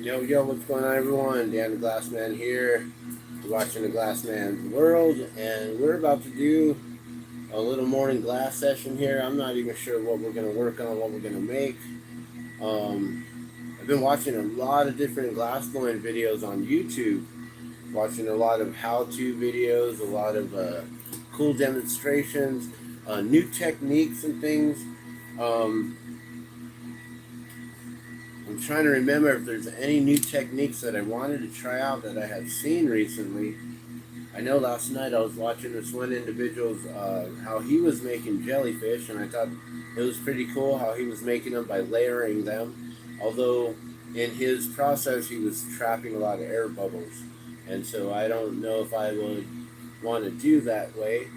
Yo, yo, what's going on, everyone? Dan the Glassman here. You're watching the Glassman's World, and we're about to do a little morning glass session here. I'm not even sure what we're going to work on, what we're going to make. Um, I've been watching a lot of different glass blowing videos on YouTube, watching a lot of how-to videos, a lot of cool demonstrations, new techniques and things. Um, I'm trying to remember if there's any new techniques that I wanted to try out that I had seen recently. I know last night I was watching this one individual's how he was making jellyfish, and I thought it was pretty cool how he was making them by layering them. Although in his process he was trapping a lot of air bubbles, and so I don't know if I would want to do that way.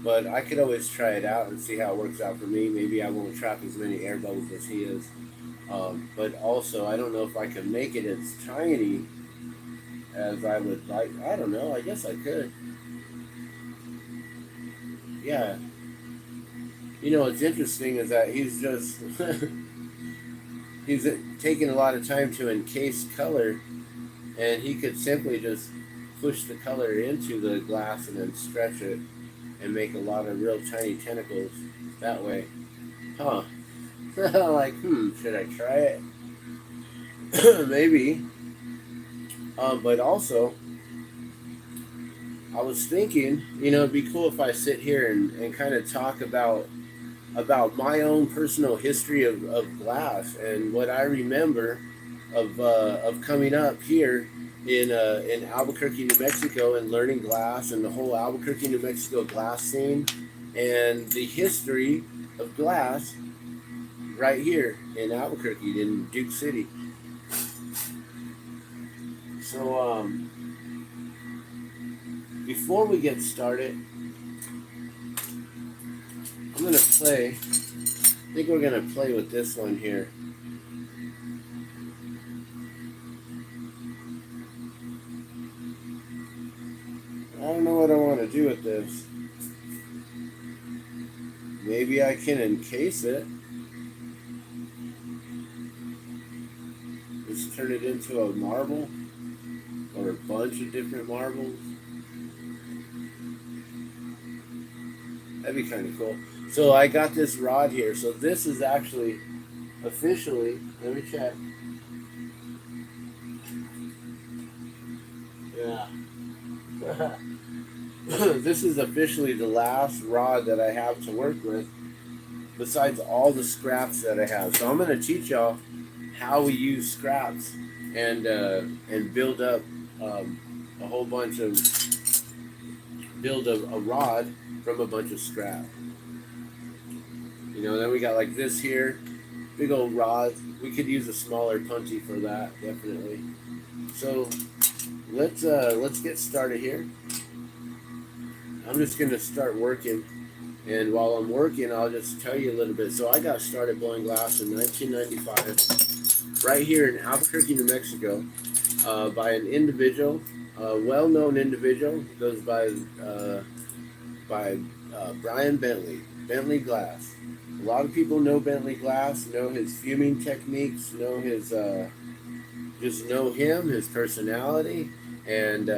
But I could always try it out and see how it works out for me. Maybe I won't trap as many air bubbles as he is. But also, I don't know if I can make it as tiny as I would like. I don't know. I guess I could. Yeah. You know, what's interesting is that he's just he's taking a lot of time to encase color, and he could simply just push the color into the glass and then stretch it and make a lot of real tiny tentacles that way. Huh. Like, should I try it? Maybe. But also, I was thinking, it'd be cool if I sit here and kind of talk about my own personal history of glass and what I remember of coming up here in Albuquerque, New Mexico, and learning glass and the whole Albuquerque, New Mexico glass scene and the history of glass right here in Albuquerque, in Duke City. So, before we get started, I'm going to play, I think we're going to play with this one here. I don't know what I want to do with this. Maybe I can encase it. Just turn it into a marble or a bunch of different marbles. That'd be kind of cool. So I got this rod here. So this is actually officially, let me check. Yeah. This is officially the last rod that I have to work with, besides all the scraps that I have. So I'm going to teach y'all how we use scraps and build up a whole bunch of a rod from a bunch of scrap. Then we got like this here, big old rod. We could use a smaller punty for that, definitely. So let's get started here. I'm just gonna start working, and while I'm working, I'll just tell you a little bit. So I got started blowing glass in 1995, right here in Albuquerque, New Mexico, by an individual, a well-known individual. He goes by Brian Bentley Glass. A lot of people know Bentley Glass, know his fuming techniques, know his just know him, his personality, and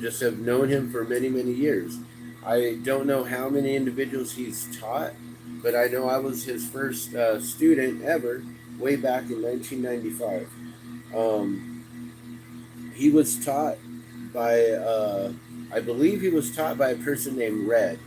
just have known him for many, many years. I don't know how many individuals he's taught, but I know I was his first student ever way back in 1995. He was taught by, I believe he was taught by a person named Red,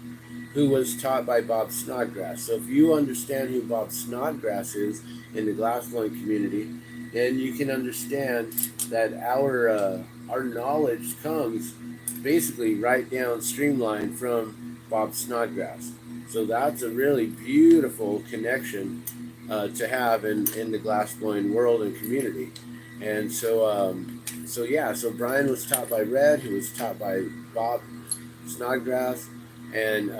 who was taught by Bob Snodgrass. So if you understand who Bob Snodgrass is in the glassblowing community, then you can understand that our knowledge comes basically right down streamlined from Bob Snodgrass. So that's a really beautiful connection to have in the glassblowing world and community. And so Brian was taught by Red, who was taught by Bob Snodgrass. And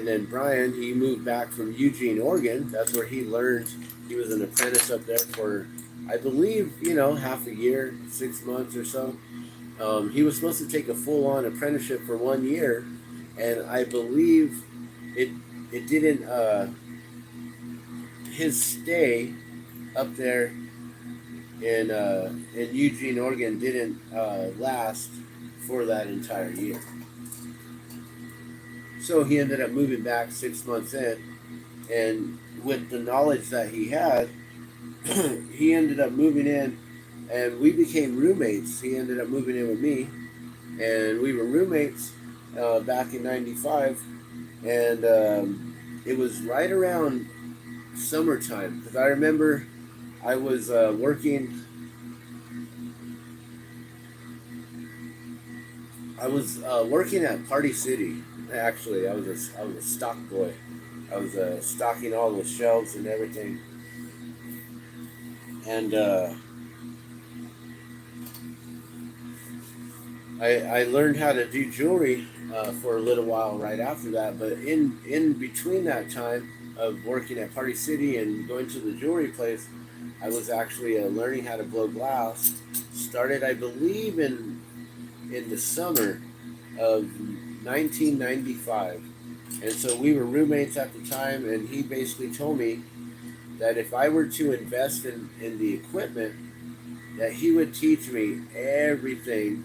then Brian, he moved back from Eugene, Oregon. That's where he learned. He was an apprentice up there for, I believe, half a year, 6 months or so. He was supposed to take a full-on apprenticeship for 1 year, and I believe it didn't. His stay up there in Eugene, Oregon, didn't last for that entire year. So he ended up moving back 6 months in, and with the knowledge that he had, he ended up moving in, and we became roommates. He ended up moving in with me, and we were roommates back in '95, and it was right around summertime because I remember I was working. I was working at Party City. Actually, I was a stock boy. I was stocking all the shelves and everything, and I learned how to do jewelry for a little while right after that. But in between that time of working at Party City and going to the jewelry place, I was actually learning how to blow glass. Started, I believe, in the summer of 1995. And so we were roommates at the time, and he basically told me that if I were to invest in the equipment, that he would teach me everything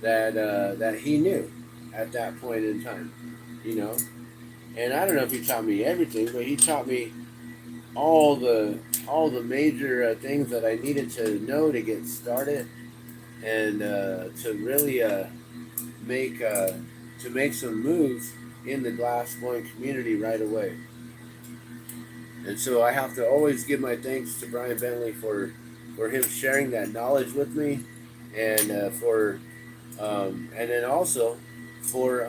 that he knew at that point in time, you know. And I don't know if he taught me everything, but he taught me all the major things that I needed to know to get started, and to really make to make some moves in the glass blowing community right away. And so I have to always give my thanks to Brian Bentley for him sharing that knowledge with me, and and then also for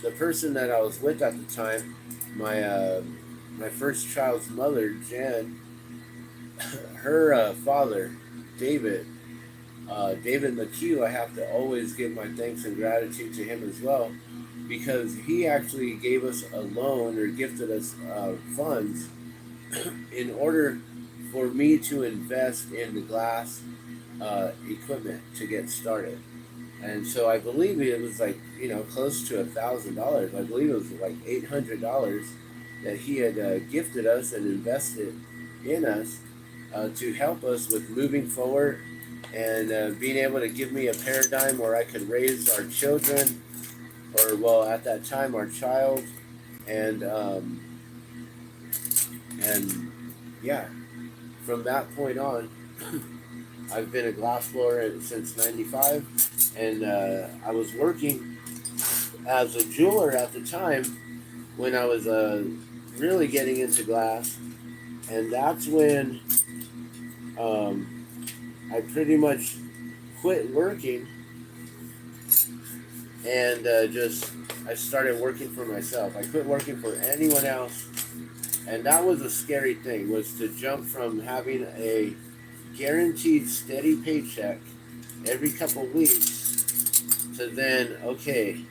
the person that I was with at the time, my first child's mother, Jen. Her father, David, David McHugh. I have to always give my thanks and gratitude to him as well, because he actually gave us a loan or gifted us funds in order for me to invest in the glass equipment to get started. And so I believe it was like, close to $1,000. I believe it was like $800 that he had gifted us and invested in us to help us with moving forward, and being able to give me a paradigm where I could raise our children, or well, at that time, our child, and and yeah, from that point on, I've been a glass blower since '95, and I was working as a jeweler at the time when I was really getting into glass, and that's when I pretty much quit working, and just I started working for myself. I quit working for anyone else, and that was a scary thing, was to jump from having a guaranteed steady paycheck every couple weeks to then, okay,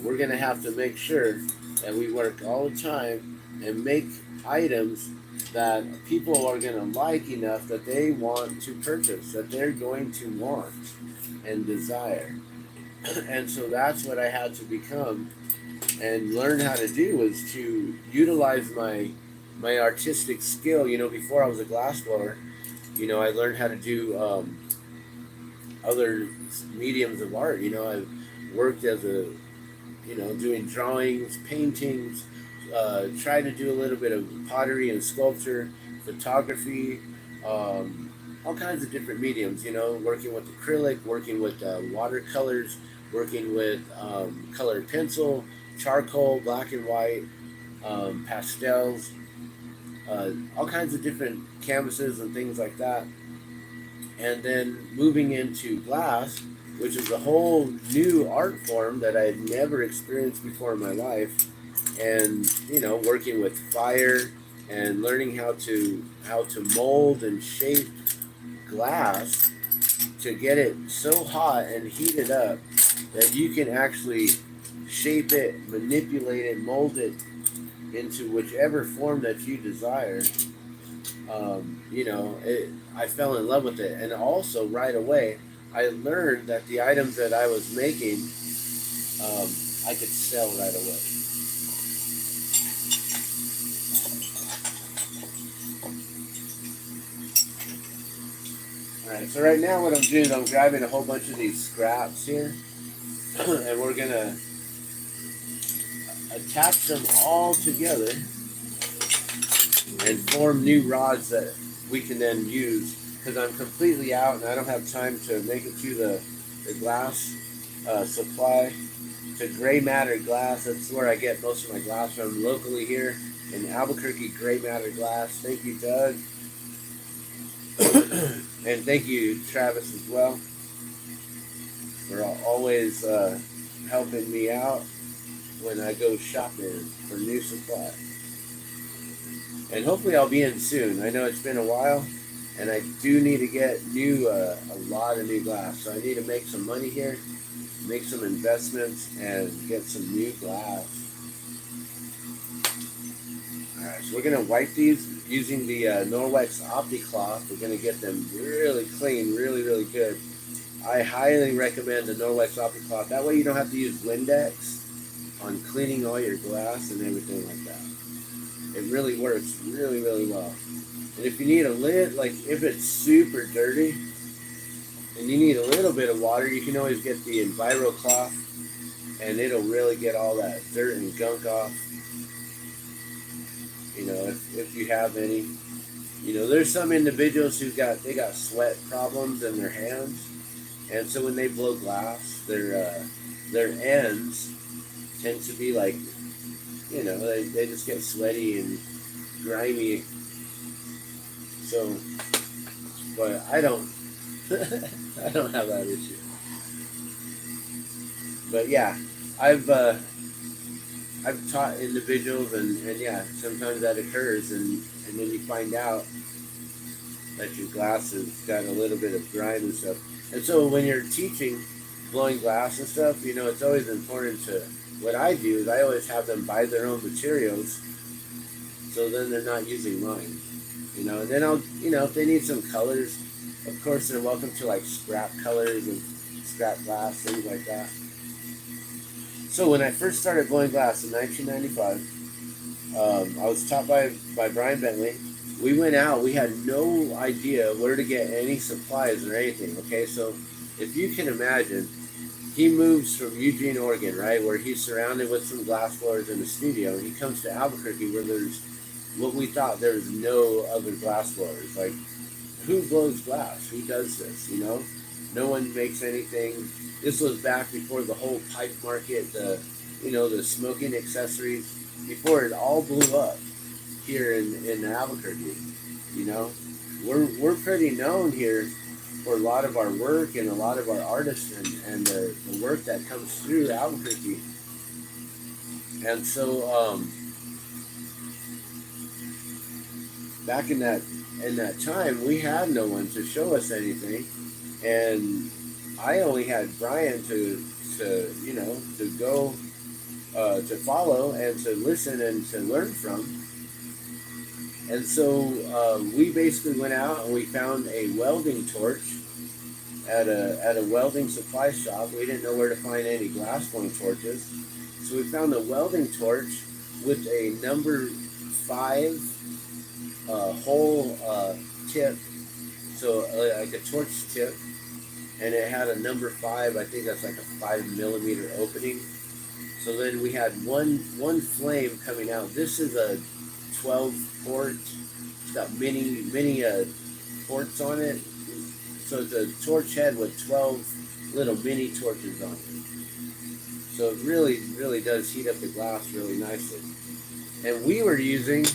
we're gonna have to make sure that we work all the time and make items that people are going to like enough that they want to purchase, that they're going to want and desire. And so that's what I had to become and learn how to do, was to utilize my artistic skill. Before I was a glassblower, I learned how to do other mediums of art. I worked as doing drawings, paintings, tried to do a little bit of pottery and sculpture, photography, all kinds of different mediums, working with acrylic, working with watercolors, working with colored pencil, charcoal, black and white, pastels, all kinds of different canvases and things like that. And then moving into glass, which is a whole new art form that I had never experienced before in my life, and working with fire and learning how to mold and shape glass to get it so hot and heat it up that you can actually shape it, manipulate it, mold it into whichever form that you desire. I fell in love with it, and also right away I learned that the items that I was making, I could sell right away. Alright, so right now what I'm doing is I'm grabbing a whole bunch of these scraps here, and we're gonna attach them all together and form new rods that we can then use, because I'm completely out and I don't have time to make it to the glass supply to Gray Matter Glass. That's where I get most of my glass from locally here in Albuquerque. Gray Matter Glass. Thank you, Doug. And thank you, Travis, as well, for always helping me out when I go shopping for new supply. And hopefully I'll be in soon. I know it's been a while, and I do need to get a lot of new glass. So I need to make some money here, make some investments, and get some new glass. Alright, so we're going to wipe these using the Norwex OptiCloth. We're going to get them really clean, really, really good. I highly recommend the Norwex OptiCloth. That way you don't have to use Windex on cleaning all your glass and everything like that. It really works really, really well. And if you need a lid, like if it's super dirty and you need a little bit of water, you can always get the EnviroCloth, and it'll really get all that dirt and gunk off. You know, if you have any. You know, there's some individuals who got sweat problems in their hands, and so when they blow glass, their ends tend to be like, you know, they just get sweaty and grimy. So, but I don't I don't have that issue. But yeah, I've taught individuals, and yeah, sometimes that occurs, and then you find out that your glass has got a little bit of grime and stuff. And so when you're teaching blowing glass and stuff, you know, it's always important to, what I do is I always have them buy their own materials, so then they're not using mine. You know, and then I'll, you know, if they need some colors, of course they're welcome to like scrap colors and scrap glass, things like that. So when I first started blowing glass in 1995, I was taught by Brian Bentley. We went out, we had no idea where to get any supplies or anything, okay? So if you can imagine, he moves from Eugene, Oregon, right, where he's surrounded with some glass blowers in the studio, and he comes to Albuquerque where there's what we thought there was no other glass blowers. Like, who blows glass? Who does this, you know? No one makes anything. This was back before the whole pipe market, the smoking accessories, before it all blew up here in Albuquerque. You know, we're pretty known here for a lot of our work and a lot of our artists and the work that comes through Albuquerque. And so back in that time, we had no one to show us anything, and I only had Brian to go to follow and to listen and to learn from. And so we basically went out and we found a welding torch at a welding supply shop. We didn't know where to find any glass blowing torches, so we found a welding torch with a number 5 hole tip, so like a torch tip, and it had a number 5. I think that's like a 5mm opening. So then we had one flame coming out. This is a 12 port. It's got many ports on it. So it's a torch head with 12 little mini torches on it. So it really, really does heat up the glass really nicely. And we were using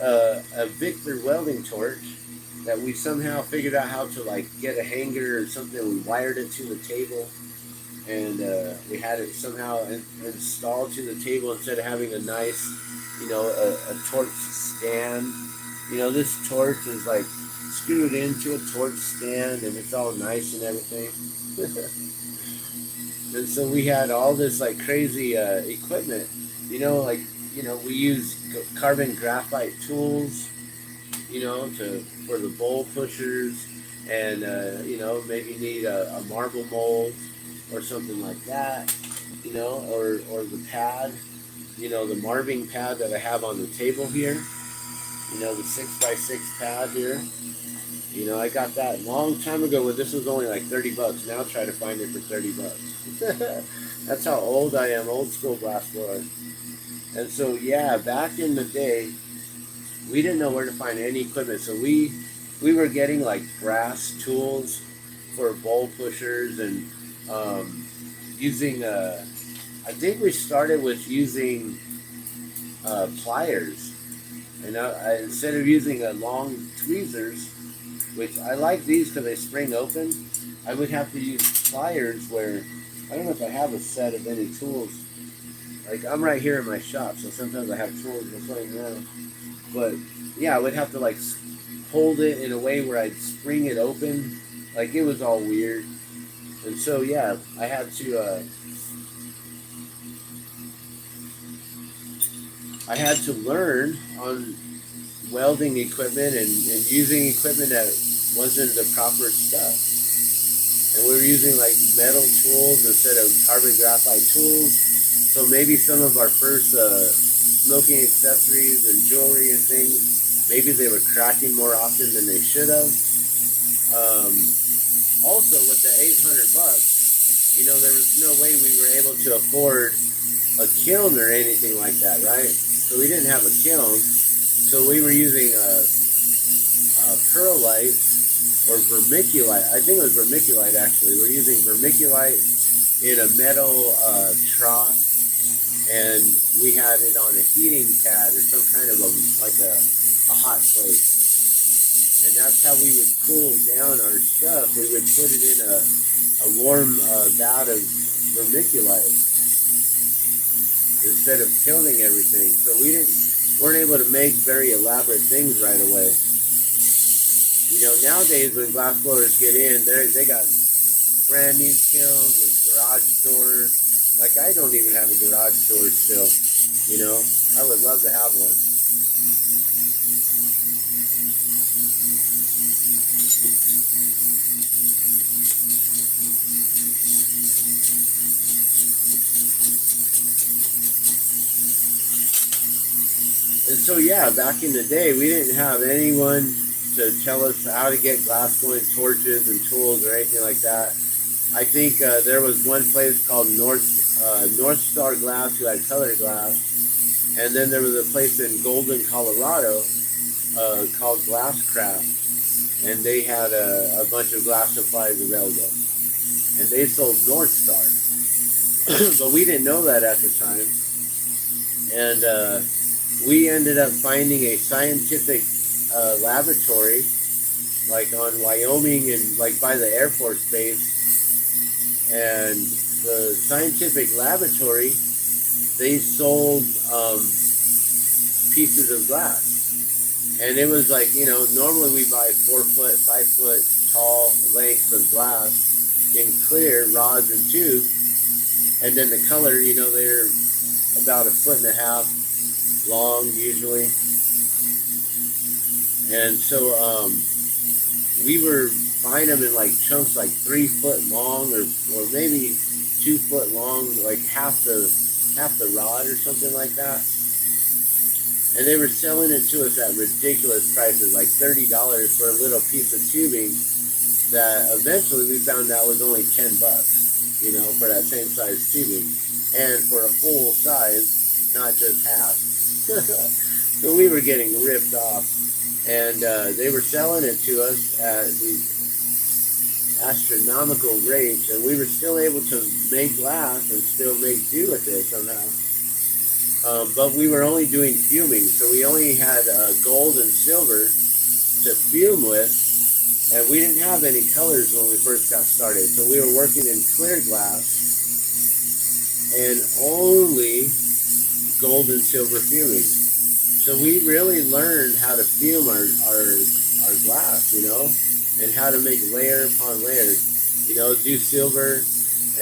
a Victor welding torch that we somehow figured out how to like get a hanger or something. We wired it to the table, and we had it somehow installed to the table instead of having a nice, a torch stand. This torch is like screwed into a torch stand, and it's all nice and everything. And so we had all this like crazy equipment, we use carbon graphite tools, for the bowl pushers, and maybe need a marble mold or something like that, or the pad, the marbing pad that I have on the table here, the 6x6 pad here. You know, I got that a long time ago when this was only like 30 bucks. Now try to find it for 30 bucks. That's how old I am, old school glassblower. And so, yeah, back in the day, we didn't know where to find any equipment. So we were getting like brass tools for bowl pushers and using, I think we started with using pliers. And instead of using long tweezers, which I like these because they spring open, I would have to use pliers where, I don't know if I have a set of any tools. Like, I'm right here in my shop, so sometimes I have tools playing around. But, yeah, I would have to, like, hold it in a way where I'd spring it open. Like, it was all weird. And so, yeah, I had to learn on welding equipment and using equipment that wasn't the proper stuff. And we were using like metal tools instead of carbon graphite tools. So maybe some of our first smoking accessories and jewelry and things, maybe they were cracking more often than they should have. Also, with the 800 bucks, you know, there was no way we were able to afford a kiln or anything like that, right? So we didn't have a kiln. So we were using perlite or vermiculite. I think it was vermiculite actually. We're using vermiculite in a metal trough, and we had it on a heating pad or some kind of a hot plate. And that's how we would cool down our stuff. We would put it in a warm vat of vermiculite instead of kilning everything. So weren't able to make very elaborate things right away. You know, nowadays when glass blowers get in, they got brand new kilns with garage doors. Like, I don't even have a garage door still. You know, I would love to have one. And so, yeah, back in the day, we didn't have anyone to tell us how to get glass blowing torches and tools or anything like that. I think there was one place called North Star Glass who had color glass, and then there was a place in Golden, Colorado called Glasscraft, and they had a bunch of glass supplies available, and they sold North Star, but we didn't know that at the time, and we ended up finding a scientific laboratory, like on Wyoming and like by the Air Force Base. And the scientific laboratory, they sold pieces of glass. And it was like, you know, normally we buy 4 foot, 5 foot tall lengths of glass in clear rods and tubes. And then the color, you know, they're about 1.5 feet long usually. And so we were buying them in like chunks like 3 foot long or maybe 2 foot long, like half the rod or something like that. And they were selling it to us at ridiculous prices, like $30 for a little piece of tubing that eventually we found out was only 10 bucks, you know, for that same size tubing. And for a full size, not just half. So we were getting ripped off. And they were selling it to us at these astronomical rates, and we were still able to make glass and still make do with it somehow. But we were only doing fuming, so we only had gold and silver to fume with, and we didn't have any colors when we first got started. So we were working in clear glass and only gold and silver fuming. So we really learned how to fume our glass, you know, and how to make layer upon layer. You know, do silver,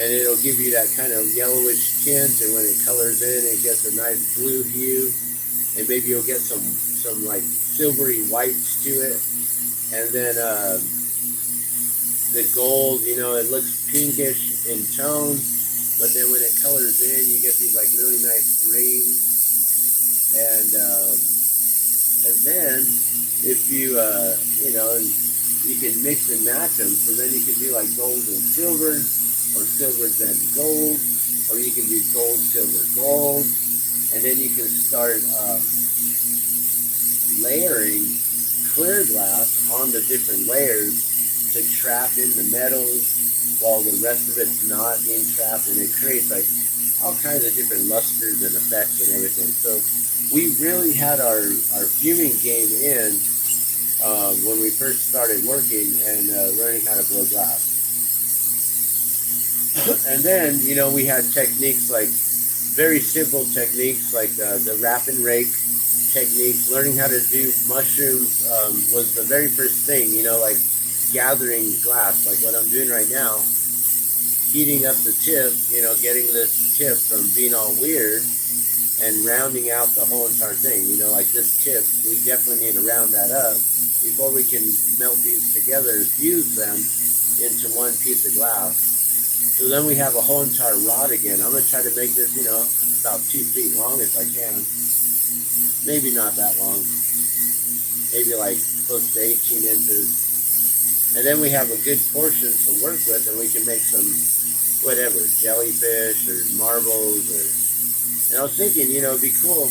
and it'll give you that kind of yellowish tint, and when it colors in, it gets a nice blue hue, and maybe you'll get some like silvery whites to it, and then the gold, you know, it looks pinkish in tone, but then when it colors in, you get these like really nice greens. And then if you, you know, you can mix and match them. So then you can do like gold and silver, or silver then gold, or you can do gold, silver, gold, and then you can start layering clear glass on the different layers to trap in the metals while the rest of it's not being trapped, and it creates like all kinds of different lusters and effects and everything. So we really had our fuming game in when we first started working and learning how to blow glass. And then, you know, we had techniques like very simple techniques like the wrap and rake techniques. Learning how to do mushrooms was the very first thing, you know, like gathering glass, like what I'm doing right now, heating up the tip, you know, getting this tip from being all weird and rounding out the whole entire thing. You know, like this tip, we definitely need to round that up before we can melt these together and fuse them into one piece of glass. So then we have a whole entire rod again. I'm going to try to make this, you know, about 2 feet long if I can. Maybe not that long. Maybe like close to 18 inches. And then we have a good portion to work with, and we can make some, whatever, jellyfish or marbles. And I was thinking, you know, it'd be cool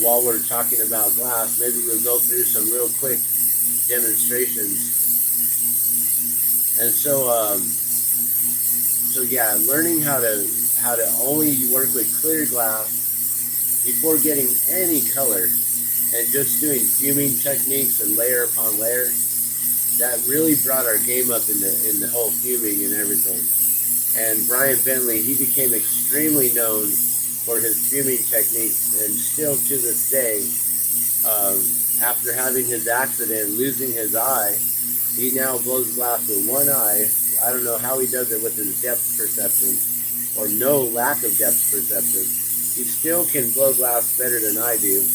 while we're talking about glass, maybe we'll go through some real quick demonstrations. And so yeah, learning how to only work with clear glass before getting any color, and just doing fuming techniques and layer upon layer, that really brought our game up in the whole fuming and everything. And Brian Bentley, he became extremely known for his fuming techniques, and still to this day, after having his accident, losing his eye, he now blows glass with one eye. I don't know how he does it with his depth perception, or no lack of depth perception. He still can blow glass better than I do,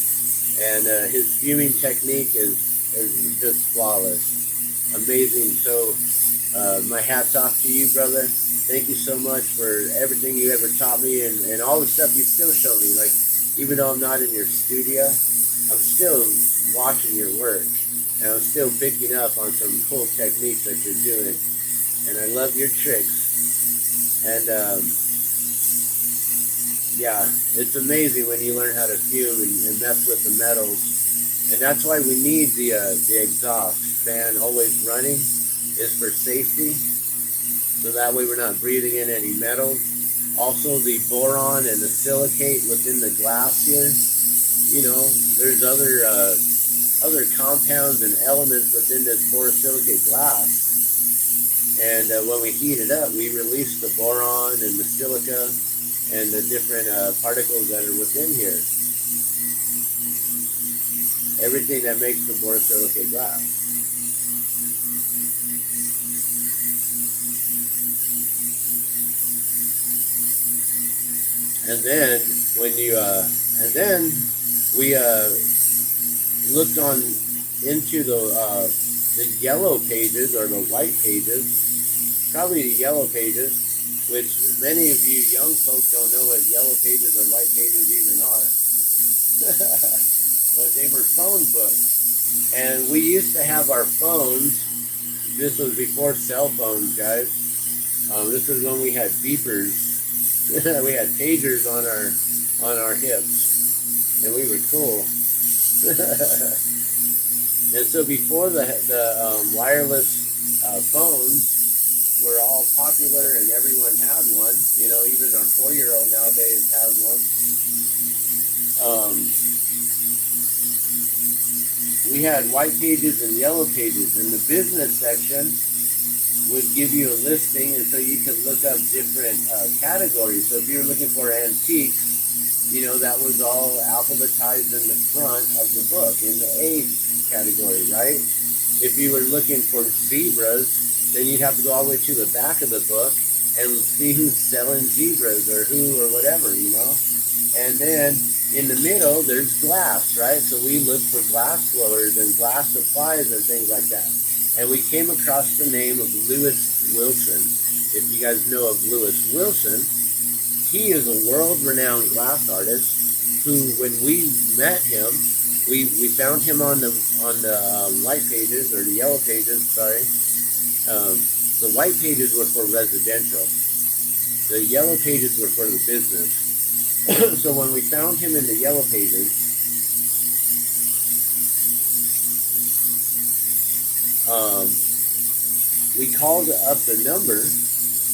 and his fuming technique is just flawless, amazing. So my hat's off to you, brother. Thank you so much for everything you ever taught me, and all the stuff you still show me. Like, even though I'm not in your studio, I'm still watching your work, and I'm still picking up on some cool techniques that you're doing. And I love your tricks. And yeah, it's amazing when you learn how to fume and mess with the metals. And that's why we need the exhaust fan always running, is for safety. So that way we're not breathing in any metals. Also, the boron and the silicate within the glass here, you know, there's other compounds and elements within this borosilicate glass. And when we heat it up, we release the boron and the silica and the different particles that are within here. Everything that makes the borosilicate glass. And then when you and then we looked on into the yellow pages, or the white pages, probably the yellow pages, which many of you young folks don't know what yellow pages or white pages even are. But they were phone books, and we used to have our phones. This was before cell phones, guys. This was when we had beepers. We had pagers on our hips, and we were cool. And so before the wireless phones were all popular and everyone had one, you know, even our 4-year-old nowadays has one. We had white pages and yellow pages. In the business section would give you a listing, and so you could look up different categories. So if you were looking for antiques, you know, that was all alphabetized in the front of the book in the A category, right? If you were looking for zebras, then you'd have to go all the way to the back of the book and see who's selling zebras or who or whatever, you know. And then in the middle, there's glass, right? So we look for glass blowers and glass supplies and things like that. And we came across the name of Lewis Wilson. If you guys know of Lewis Wilson, he is a world-renowned glass artist who, when we met him, we found him on the white pages, or the yellow pages. Sorry, the white pages were for residential. The yellow pages were for the business. So when we found him in the yellow pages, we called up the number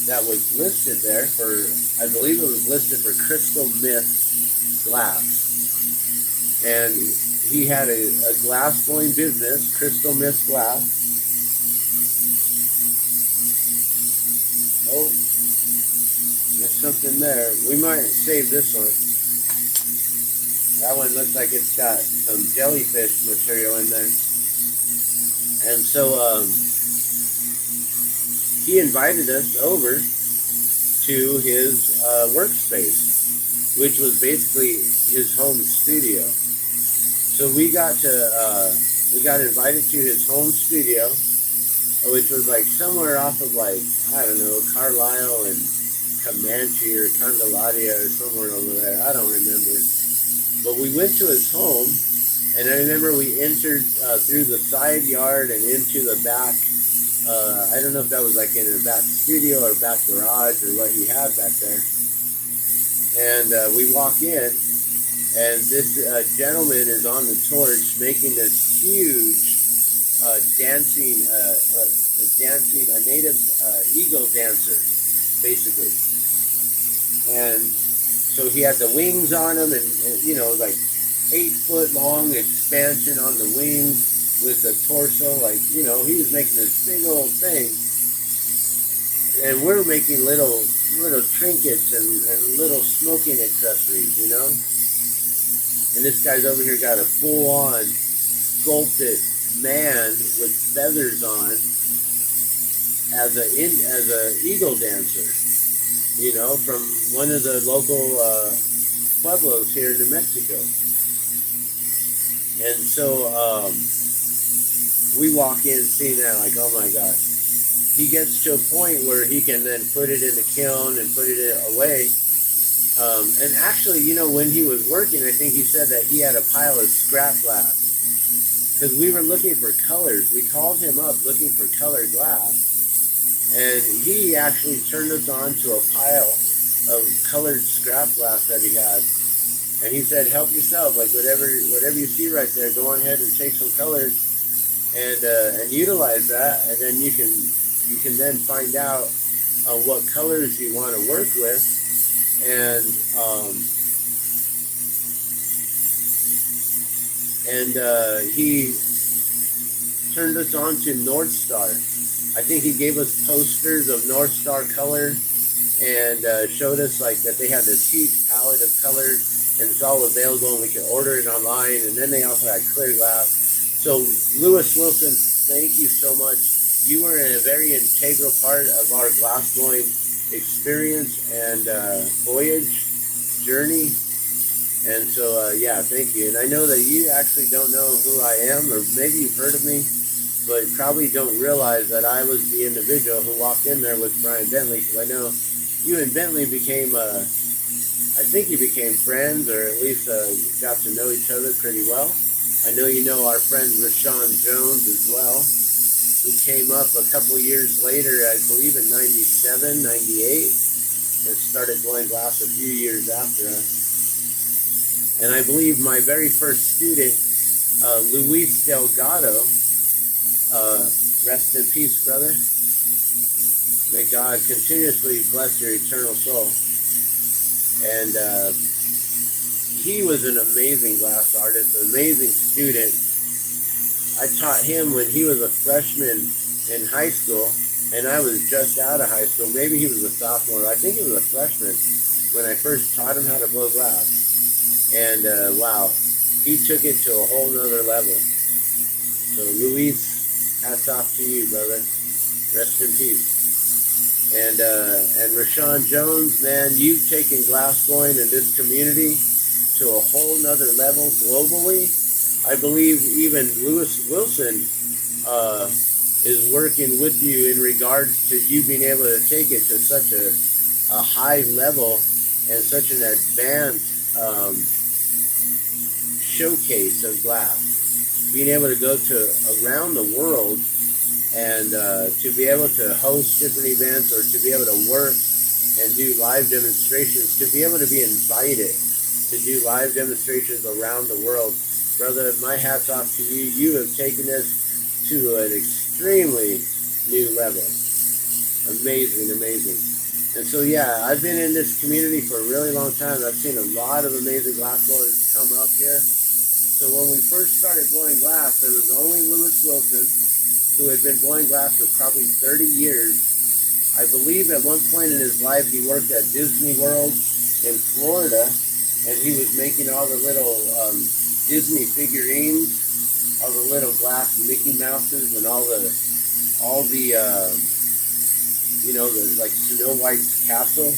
that was listed there for, I believe it was listed for Crystal Myth Glass. And he had a glass blowing business, Crystal Myth Glass. Oh, there's something there. We might save this one. That one looks like it's got some jellyfish material in there. And so he invited us over to his workspace, which was basically his home studio. So we got invited to his home studio, which was like somewhere off of, like, I don't know, Carlisle and Comanche or Candelaria or somewhere over there. I don't remember. But we went to his home, and I remember we entered through the side yard and into the back. I don't know if that was like in a back studio or back garage or what he had back there. And we walk in, and this gentleman is on the torch making this huge dancing, a native eagle dancer, basically. And so he had the wings on him, and you know, like 8-foot long expansion on the wings with the torso, like, you know, he was making this big old thing. And we're making little trinkets and little smoking accessories, you know. And this guy's over here got a full-on sculpted man with feathers on as a eagle dancer, you know, from one of the local pueblos here in New Mexico. And so we walk in seeing that, like, oh my gosh. He gets to a point where he can then put it in the kiln and put it away. And actually, you know, when he was working, I think he said that he had a pile of scrap glass. Because we were looking for colors. We called him up looking for colored glass. And he actually turned us on to a pile of colored scrap glass that he had. And he said, help yourself. Like, whatever you see right there, go on ahead and take some colors and utilize that. And then you can then find out what colors you want to work with. And he turned us on to North Star. I think he gave us posters of North Star color and showed us like that they had this huge palette of colors and it's all available and we could order it online. And then they also had clear glass. So Lewis Wilson, thank you so much. You were a very integral part of our glass blowing experience and voyage journey. And so, yeah, thank you. And I know that you actually don't know who I am, or maybe you've heard of me, but probably don't realize that I was the individual who walked in there with Brian Bentley, because I know you and Bentley became, I think you became friends, or at least got to know each other pretty well. I know you know our friend Rashawn Jones as well, who came up a couple years later, I believe in 97, 98, and started blowing glass a few years after us. And I believe my very first student, Luis Delgado, rest in peace, brother. May God continuously bless your eternal soul. And he was an amazing glass artist, an amazing student. I taught him when he was a freshman in high school, and I was just out of high school. Maybe he was a sophomore. I think he was a freshman when I first taught him how to blow glass. And wow, he took it to a whole nother level. So Luis, hats off to you, brother. Rest in peace. And Rashawn Jones, man, you've taken glass blowing in this community to a whole nother level globally. I believe even Lewis Wilson is working with you in regards to you being able to take it to such a high level and such an advanced showcase of glass. Being able to go to around the world and to be able to host different events or to be able to work and do live demonstrations, to be able to be invited to do live demonstrations around the world. Brother, my hat's off to you. You have taken this to an extremely new level. Amazing, amazing. And so, yeah, I've been in this community for a really long time. I've seen a lot of amazing glass blowers come up here. So when we first started blowing glass, there was only Lewis Wilson, who had been blowing glass for probably 30 years. I believe at one point in his life he worked at Disney World in Florida, and he was making all the little Disney figurines, all the little glass Mickey Mouses, and all the you know, the like Snow White's castle.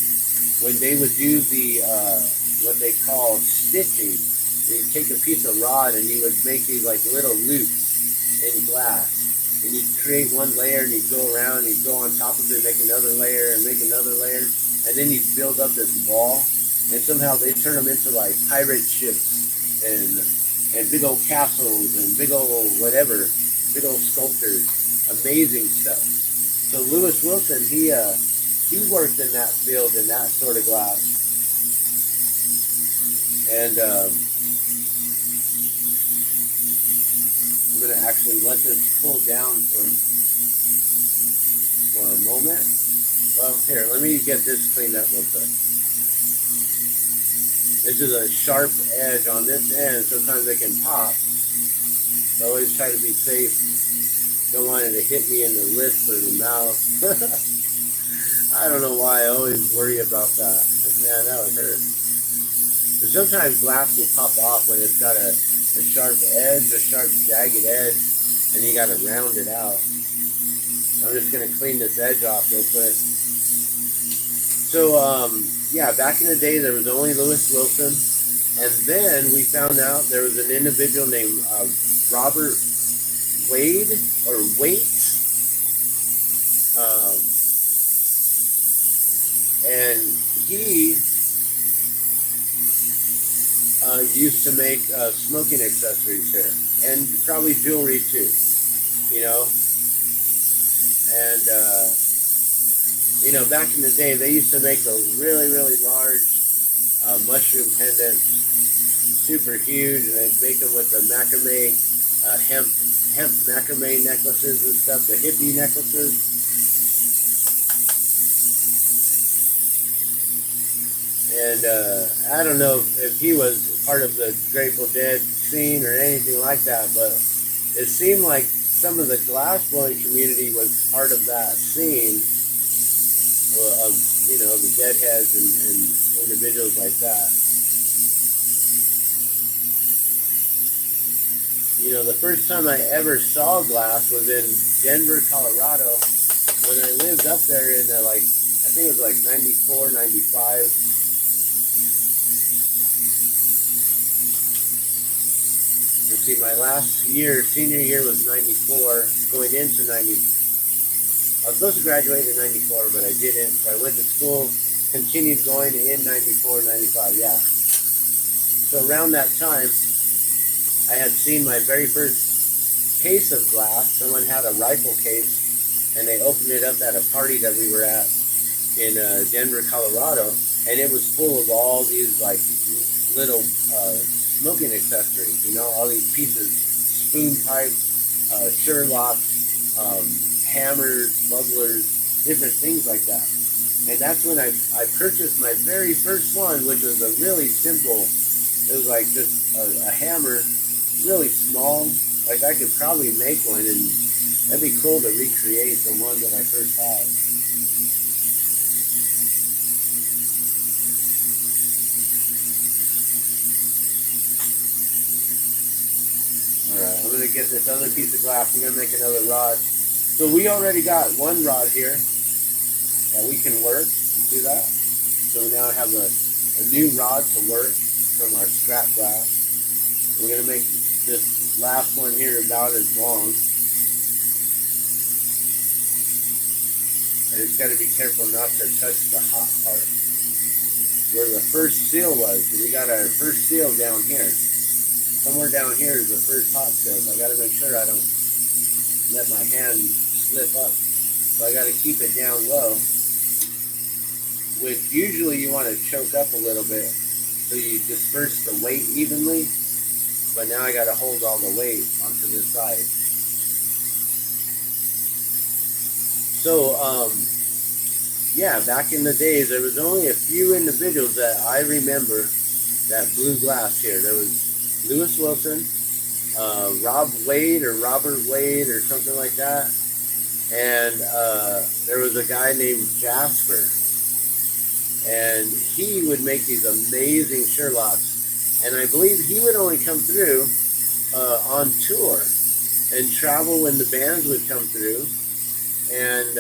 When they would do the what they call stitching, they'd take a piece of rod and you would make these like little loops in glass, and you'd create one layer and you'd go around and you'd go on top of it, make another layer and make another layer, and then you'd build up this wall, and somehow they turn them into like pirate ships and big old castles and big old whatever, big old sculptures, amazing stuff. So Lewis Wilson, he worked in that field, in that sort of glass, and I'm going to actually let this cool down for a moment. Well, here, let me get this cleaned up real quick. This is a sharp edge on this end. Sometimes they can pop. So I always try to be safe. Don't want it to hit me in the lips or the mouth. I don't know why I always worry about that. But man, that would hurt. But sometimes glass will pop off when it's got a sharp edge, a sharp jagged edge, and you got to round it out. I'm just going to clean this edge off real quick. So, yeah, back in the day, there was only Lewis Wilson. And then we found out there was an individual named Robert Wade, or Waite. And he used to make smoking accessories here. And probably jewelry too, you know. And, you know, back in the day, they used to make those really, really large mushroom pendants, super huge, and they'd make them with the macrame, hemp macrame necklaces and stuff, the hippie necklaces. And I don't know if he was part of the Grateful Dead scene or anything like that, but it seemed like some of the glass blowing community was part of that scene of, you know, the Deadheads and individuals like that. You know, the first time I ever saw glass was in Denver, Colorado, when I lived up there in like, I think it was like 94, 95. Let's see, my last year, senior year, was 94, going into 90. I was supposed to graduate in 94, but I didn't, so I went to school, continued going in 94, 95, yeah. So around that time, I had seen my very first case of glass. Someone had a rifle case, and they opened it up at a party that we were at in Denver, Colorado, and it was full of all these like little smoking accessories, you know, all these pieces, spoon pipes, Sherlocks, hammers, bubblers, different things like that. And that's when I purchased my very first one, which was a really simple, it was like just a hammer, really small. Like I could probably make one, and that'd be cool to recreate the one that I first had. Alright, I'm going to get this other piece of glass. I'm going to make another rod. So we already got one rod here that we can work. See that? So we now have a new rod to work from our scrap glass. We're going to make this last one here about as long. And it's got to be careful not to touch the hot part. Where the first seal was. So we got our first seal down here. somewhere down here is the first hot stove. I got to make sure I don't let my hand slip up. So I got to keep it down low, which usually you want to choke up a little bit so you disperse the weight evenly. But now I got to hold all the weight onto this side. So, yeah, back in the days, there was only a few individuals that I remember that blew glass here. There was Lewis Wilson, Rob Wade or Robert Wade or something like that. And there was a guy named Jasper. And he would make these amazing Sherlocks. And I believe he would only come through on tour and travel when the bands would come through. And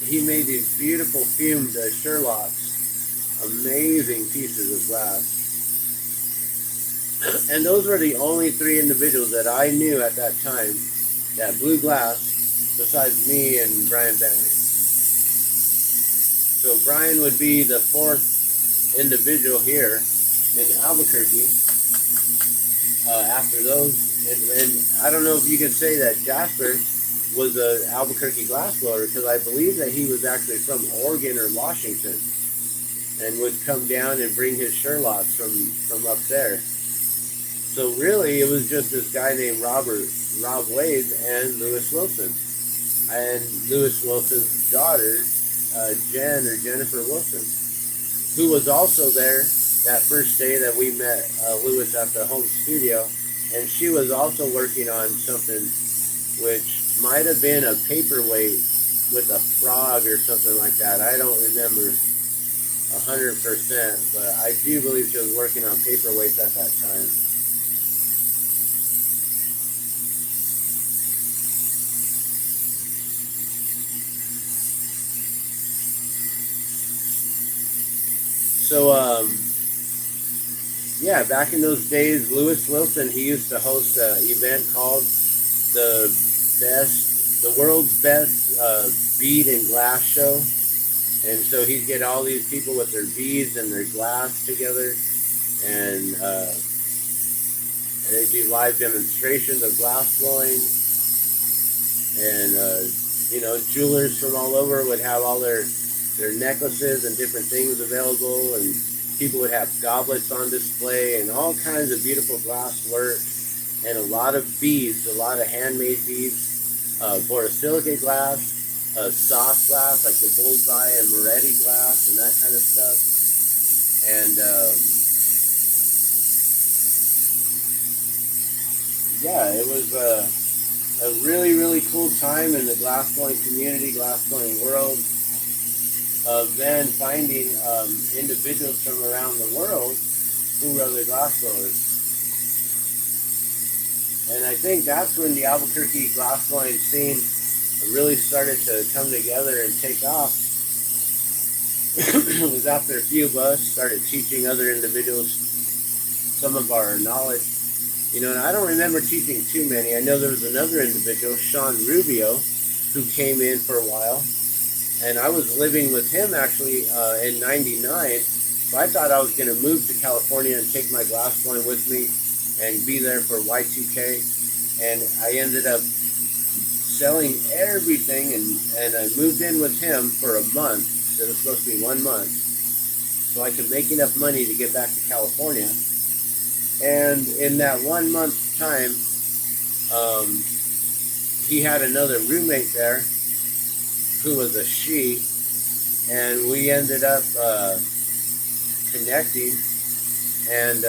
he made these beautiful fumed Sherlocks, amazing pieces of glass. And those were the only three individuals that I knew at that time that blew glass, besides me and Brian Bentley. So Brian would be the fourth individual here in Albuquerque. After those, and I don't know if you can say that Jasper was an Albuquerque glassblower, because I believe that he was actually from Oregon or Washington and would come down and bring his Sherlocks from up there. So really, it was just this guy named Rob Wade and Lewis Wilson. And Lewis Wilson's daughter, Jennifer Wilson, who was also there that first day that we met Lewis at the home studio. And she was also working on something which might have been a paperweight with a frog or something like that. I don't remember 100%, but I do believe she was working on paperweights at that time. So, yeah, back in those days, Lewis Wilson, he used to host an event called the world's best bead and glass show. And so he'd get all these people with their beads and their glass together, and they do live demonstrations of glass blowing. And you know, jewelers from all over would have all their necklaces and different things available, and people would have goblets on display and all kinds of beautiful glass work, and a lot of beads, a lot of handmade beads, borosilicate glass, soft glass like the bullseye and Moretti glass and that kind of stuff. And yeah, it was a really, really cool time in the glassblowing community, glassblowing world, of then finding individuals from around the world who were other glassblowers. And I think that's when the Albuquerque glassblowing scene really started to come together and take off. It was after a few of us started teaching other individuals some of our knowledge. You know, and I don't remember teaching too many. I know there was another individual, Sean Rubio, who came in for a while. And I was living with him actually in '99. So I thought I was going to move to California and take my glassblowing with me and be there for Y2K. And I ended up selling everything, and I moved in with him for a month. It was supposed to be 1 month. So I could make enough money to get back to California. And in that 1 month time, he had another roommate there who was a she, and we ended up connecting, and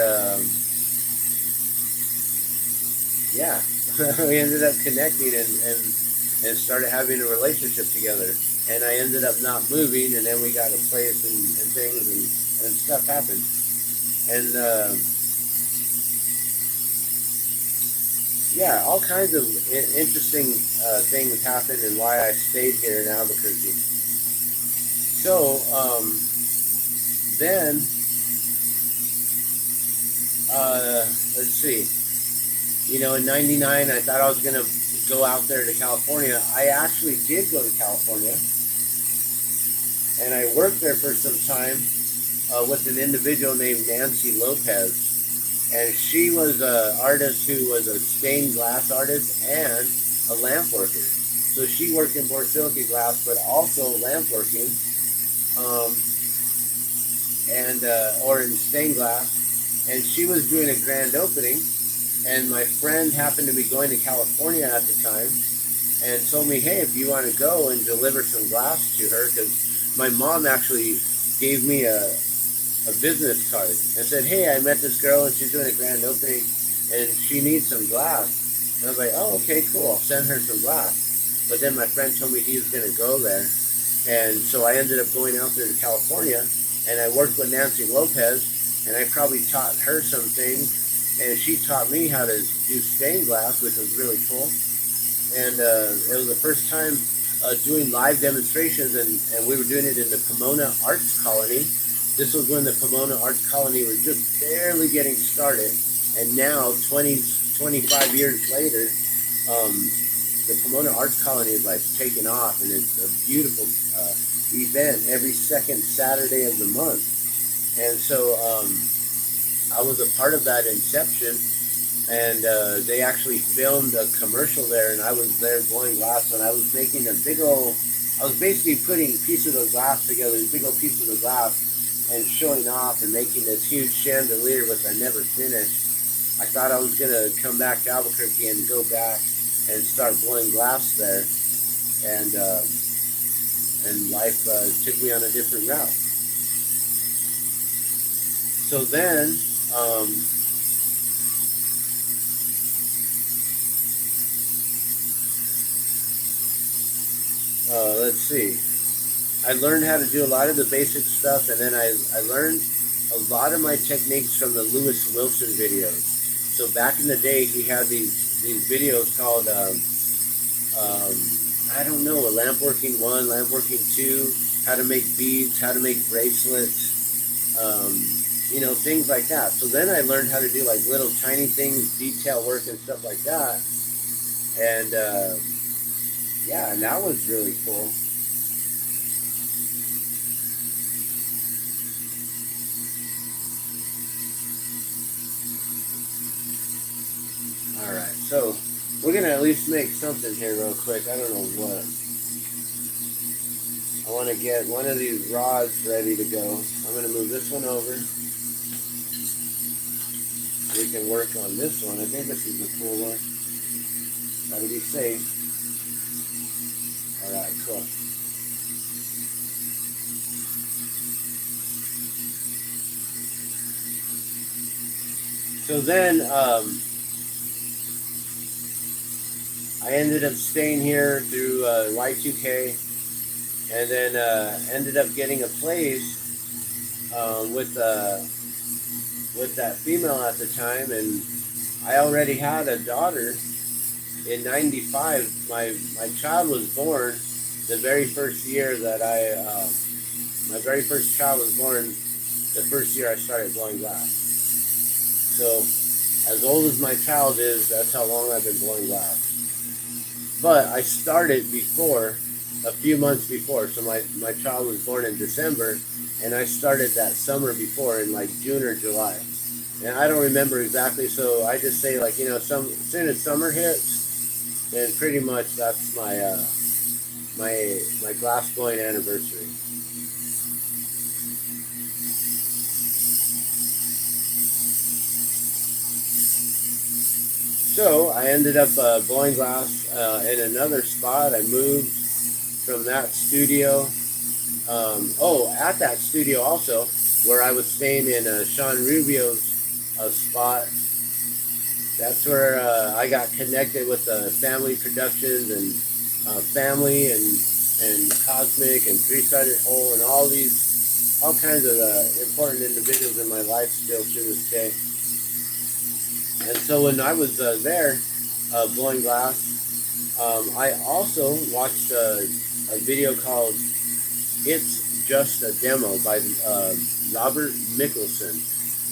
yeah, we ended up connecting and started having a relationship together. And I ended up not moving, and then we got a place and things, and stuff happened. And yeah, all kinds of interesting things happened, and why I stayed here in Albuquerque. So then, let's see. You know, in '99, I thought I was going to go out there to California. I actually did go to California, and I worked there for some time with an individual named Nancy Lopez. And she was an artist who was a stained glass artist and a lamp worker. So she worked in borosilicate glass, but also lamp working, um, and or in stained glass. And she was doing a grand opening, and my friend happened to be going to California at the time, and told me, hey, if you want to go and deliver some glass to her, because my mom actually gave me a business card and said, hey, I met this girl and she's doing a grand opening and she needs some glass. And I was like, oh, okay, cool. I'll send her some glass. But then my friend told me he was going to go there. And so I ended up going out there to California, and I worked with Nancy Lopez, and I probably taught her some things. And she taught me how to do stained glass, which was really cool. And it was the first time doing live demonstrations, and we were doing it in the Pomona Arts Colony. This was when the Pomona Arts Colony was just barely getting started, and now 25 years later, um, the Pomona Arts Colony is like taking off, and it's a beautiful event every second Saturday of the month. And so I was a part of that inception, and they actually filmed a commercial there, and I was there blowing glass, and I was making a big old, I was basically putting pieces of glass together, these big old pieces of glass, and showing off and making this huge chandelier, which I never finished. I thought I was going to come back to Albuquerque and go back and start blowing glass there, and life took me on a different route. So then, um, let's see. I learned how to do a lot of the basic stuff, and then I learned a lot of my techniques from the Lewis Wilson videos. So back in the day, he had these videos called um, I don't know, a lamp working 1, lamp working 2, how to make beads, how to make bracelets, things like that. So then I learned how to do like little tiny things, detail work and stuff like that, and yeah, and that was really cool. All right, so we're gonna at least make something here real quick. I don't know what. I want to get one of these rods ready to go. I'm gonna move this one over. We can work on this one. I think this is a cool one. Gotta be safe. All right, cool. So then I ended up staying here through Y2K, and then ended up getting a place with that female at the time, and I already had a daughter in '95. My child was born the very first year that my very first child was born the first year I started blowing glass. So as old as my child is, that's how long I've been blowing glass. But I started before, a few months before. So my child was born in December, and I started that summer before in like June or July. And I don't remember exactly, so I just say like, as soon as summer hits, then pretty much that's my glass blowing anniversary. So I ended up blowing glass in another spot. I moved from that studio. At that studio also, where I was staying in Sean Rubio's spot. That's where I got connected with Family Productions and Family and Cosmic and Three-Sided Hole and all kinds of important individuals in my life still to this day. And so when I was there blowing glass, I also watched a video called "It's Just a Demo" by Robert Mickelson.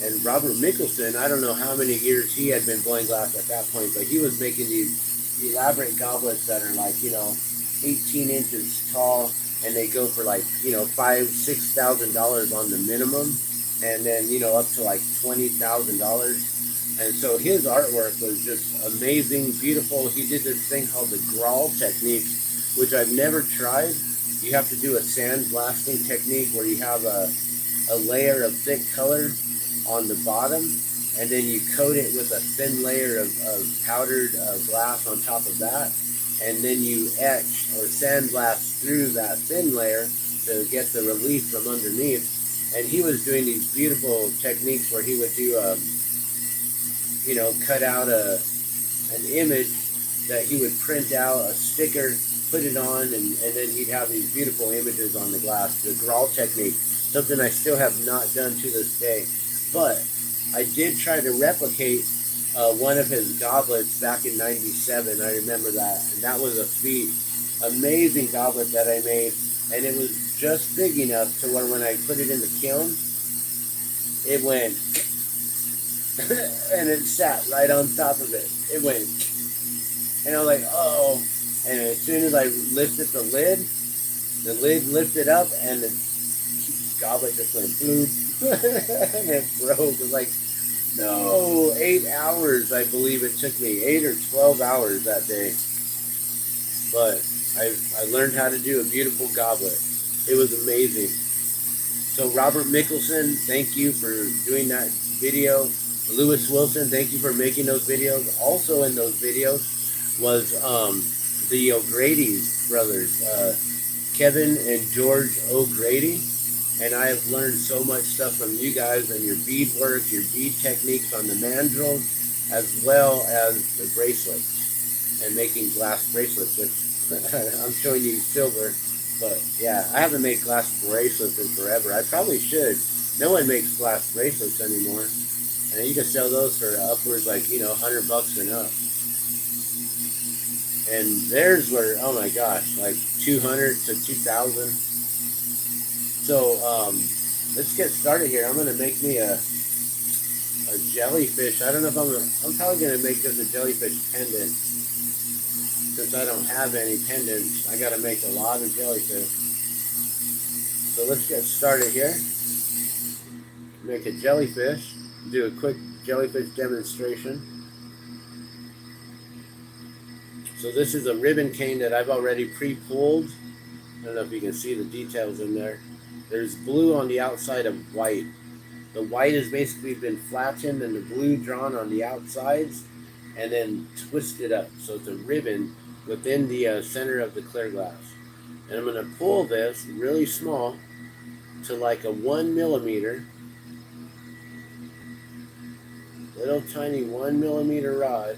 And Robert Mickelson, I don't know how many years he had been blowing glass at that point, but he was making these elaborate goblets that are like 18 inches tall, and they go for like $5,000-6,000 on the minimum, and then up to like $20,000. And so his artwork was just amazing, beautiful. He did this thing called the Grawl technique, which I've never tried. You have to do a sandblasting technique where you have a layer of thick color on the bottom, and then you coat it with a thin layer of powdered glass on top of that, and then you etch or sandblast through that thin layer to get the relief from underneath. And he was doing these beautiful techniques where he would do cut out an image that he would print out, a sticker, put it on, and then he'd have these beautiful images on the glass. The Grawl technique, something I still have not done to this day. But I did try to replicate one of his goblets back in '97. I remember that. And that was a feat. Amazing goblet that I made. And it was just big enough to where when I put it in the kiln, it went, and it sat right on top of it. It went, and I was like, oh. And as soon as I lifted the lid lifted up, and the goblet just went bloop, and it broke. It was like, no, 8 hours, I believe it took me, 8 or 12 hours that day. But I learned how to do a beautiful goblet. It was amazing. So Robert Mickelson, thank you for doing that video. Lewis Wilson, thank you for making those videos. Also in those videos was the O'Grady's brothers, Kevin and George O'Grady. And I have learned so much stuff from you guys and your bead work, your bead techniques on the mandrels, as well as the bracelets and making glass bracelets, which I'm showing you silver. But yeah, I haven't made glass bracelets in forever. I probably should. No one makes glass bracelets anymore. And you can sell those for upwards like, $100 and up. And theirs were, oh my gosh, like 200 to 2,000. So let's get started here. I'm going to make me a jellyfish. I don't know if I'm probably going to make just a jellyfish pendant. Since I don't have any pendants, I got to make a lot of jellyfish. So let's get started here. Make a jellyfish. Do a quick jellyfish demonstration. So this is a ribbon cane that I've already pre-pulled. I don't know if you can see the details in there. There's blue on the outside of white. The white has basically been flattened and the blue drawn on the outsides and then twisted up. So it's a ribbon within the center of the clear glass. And I'm going to pull this really small to like a 1 millimeter, little tiny 1 millimeter rod.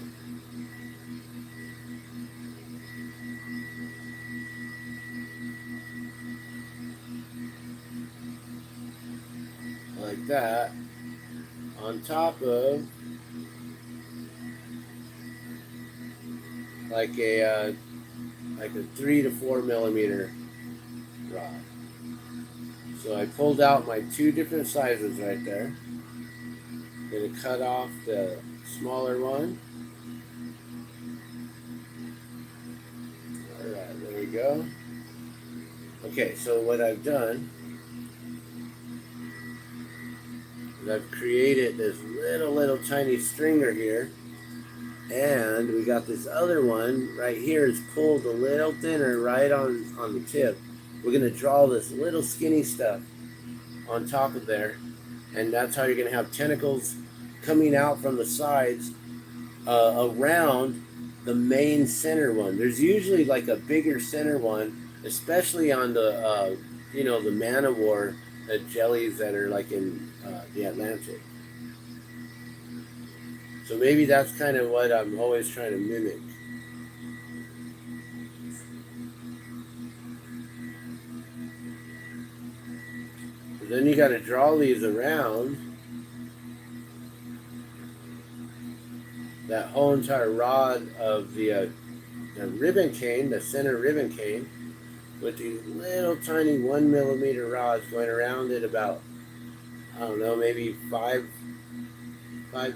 Like that, on top of like a 3 to 4 millimeter rod. So I pulled out my 2 different sizes right there. I'm going to cut off the smaller one. Alright, there we go. Okay, so what I've done is I've created this little tiny stringer here. And we got this other one right here is pulled a little thinner right on the tip. We're going to draw this little skinny stuff on top of there. And that's how you're going to have tentacles coming out from the sides around the main center one. There's usually like a bigger center one, especially on the, the Man-O-War jellies that are like in the Atlantic. So maybe that's kind of what I'm always trying to mimic. But then you got to draw these around that whole entire rod of the ribbon cane, the center ribbon cane, with these little tiny 1 millimeter rods going around it about, I don't know, maybe five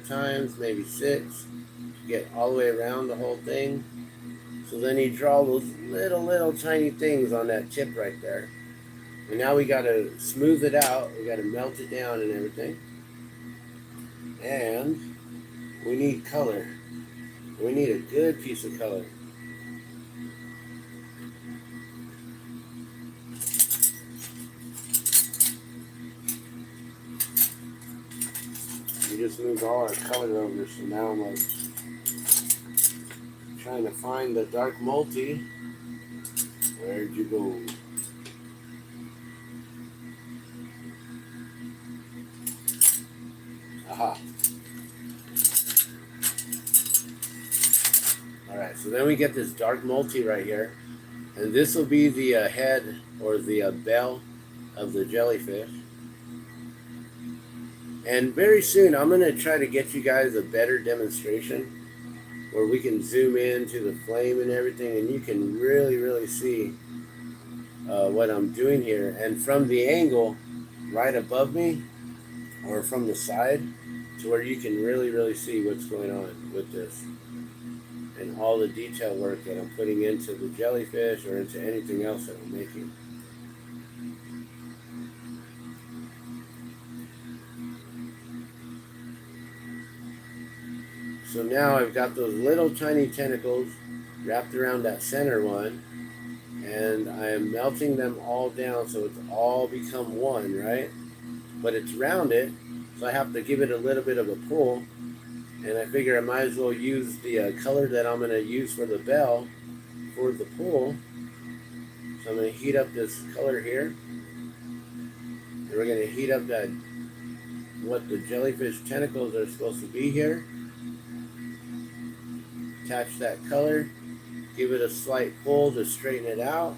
times, maybe 6, to get all the way around the whole thing. So then you draw those little tiny things on that tip right there. And now we got to smooth it out. We got to melt it down and everything. And We need color. We need a good piece of color. We just moved all our color over, so now I'm like trying to find the dark multi. Where'd you go? Aha. Alright, so then we get this dark multi right here. And this will be the head or the bell of the jellyfish. And very soon I'm going to try to get you guys a better demonstration where we can zoom into the flame and everything, and you can really see what I'm doing here. And from the angle right above me or from the side to where you can really see what's going on with this and all the detail work that I'm putting into the jellyfish or into anything else that I'm making. So now I've got those little tiny tentacles wrapped around that center one, and I am melting them all down so it's all become one, right? But it's rounded, so I have to give it a little bit of a pull, and I figure I might as well use the color that I'm going to use for the bell for the pull. So I'm going to heat up this color here, and we're going to heat up that what the jellyfish tentacles are supposed to be here. Attach that color, give it a slight pull to straighten it out.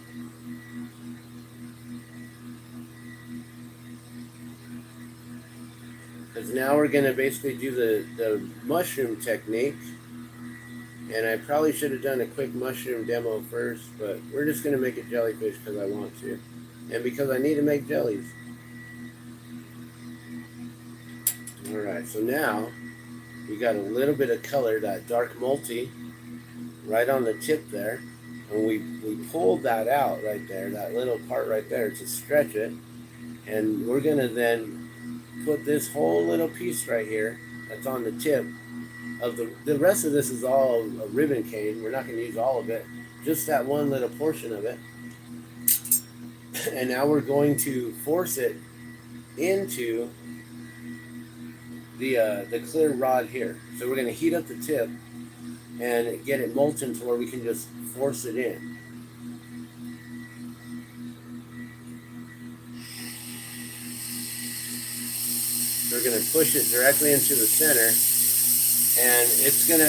Because now we're going to basically do the mushroom technique. And I probably should have done a quick mushroom demo first, but we're just going to make a jellyfish because I want to. And because I need to make jellies. Alright, so now we got a little bit of color, that dark multi, right on the tip there. And we pulled that out right there, that little part right there to stretch it. And we're going to then put this whole little piece right here that's on the tip of the rest of this is all a ribbon cane. We're not going to use all of it, just that one little portion of it. And now we're going to force it into the clear rod here. So we're going to heat up the tip and get it molten to where we can just force it in. So we're going to push it directly into the center, and it's going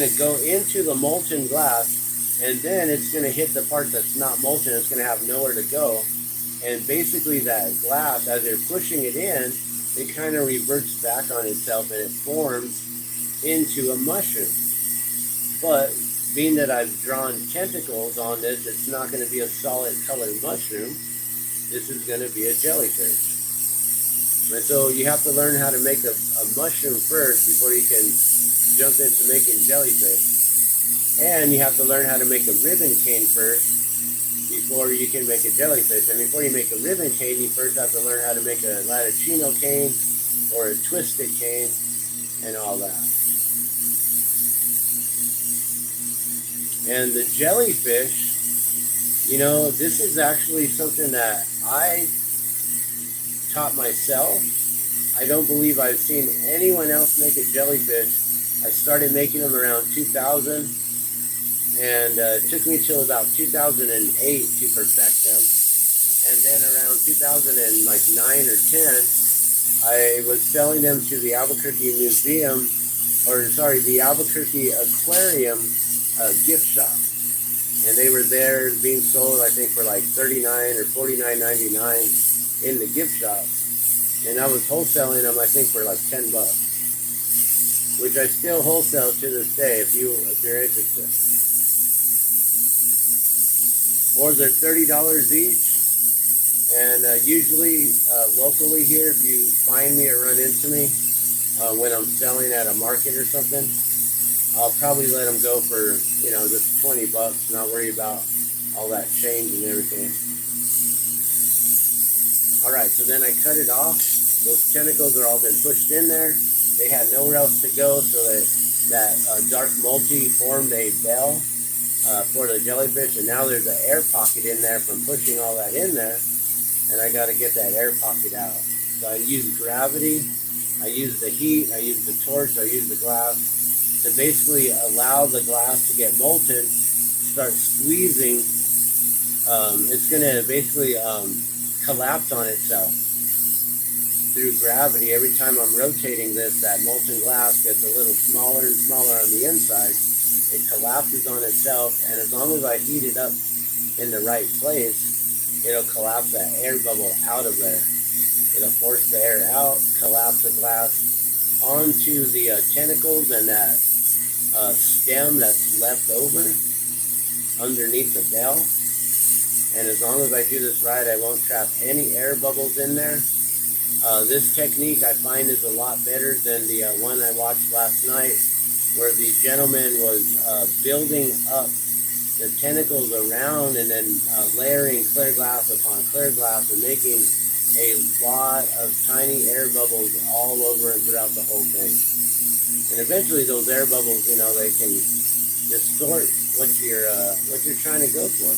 to go into the molten glass, and then it's going to hit the part that's not molten. It's going to have nowhere to go, and basically that glass, as you're pushing it in, it kind of reverts back on itself and it forms into a mushroom. But being that I've drawn tentacles on this, it's not going to be a solid colored mushroom. This is going to be a jellyfish. And so you have to learn how to make a mushroom first before you can jump into making jellyfish. And you have to learn how to make a ribbon cane first before you can make a jellyfish. And before you make a ribbon cane, you first have to learn how to make a latticino cane or a twisted cane and all that. And the jellyfish, you know, this is actually something that I taught myself. I don't believe I've seen anyone else make a jellyfish. I started making them around 2000. And it took me till about 2008 to perfect them. And then around 2009 or 10, I was selling them to the Albuquerque Museum, the Albuquerque Aquarium gift shop. And they were there being sold, I think, for like $39 or $49.99 in the gift shop. And I was wholesaling them, I think, for like $10, which I still wholesale to this day if you're interested. Or they're $30 each, and usually locally here, if you find me or run into me when I'm selling at a market or something, I'll probably let them go for, you know, just $20, not worry about all that change and everything. All right, so then I cut it off. Those tentacles are all been pushed in there. they had nowhere else to go, so that dark multi formed a bell for the jellyfish, and now there's an air pocket in there from pushing all that in there, and I got to get that air pocket out. So I use gravity, I use the heat, I use the torch, I use the glass to basically allow the glass to get molten, start squeezing. It's going to basically collapse on itself through gravity. Every time I'm rotating this, that molten glass gets a little smaller and smaller on the inside. It collapses on itself, and as long as I heat it up in the right place, it'll collapse that air bubble out of there. It'll force the air out, collapse the glass onto the tentacles and that stem that's left over underneath the bell. And as long as I do this right, I won't trap any air bubbles in there. This technique I find is a lot better than the one I watched last night, where the gentleman was building up the tentacles around and then layering clear glass upon clear glass and making a lot of tiny air bubbles all over and throughout the whole thing. And eventually those air bubbles, you know, they can distort what you're trying to go for.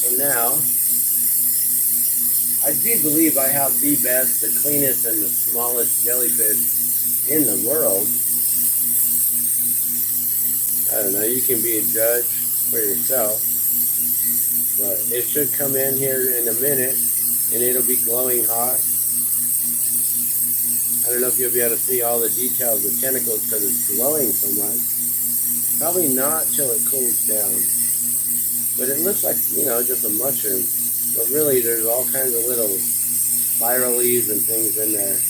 So now, I do believe I have the best, the cleanest, and the smallest jellyfish in the world. I don't know, you can be a judge for yourself. But it should come in here in a minute, and it'll be glowing hot. I don't know if you'll be able to see all the details of the tentacles because it's glowing so much. Probably not till it cools down. But it looks like, you know, just a mushroom. But really, there's all kinds of little spiralies and things in there.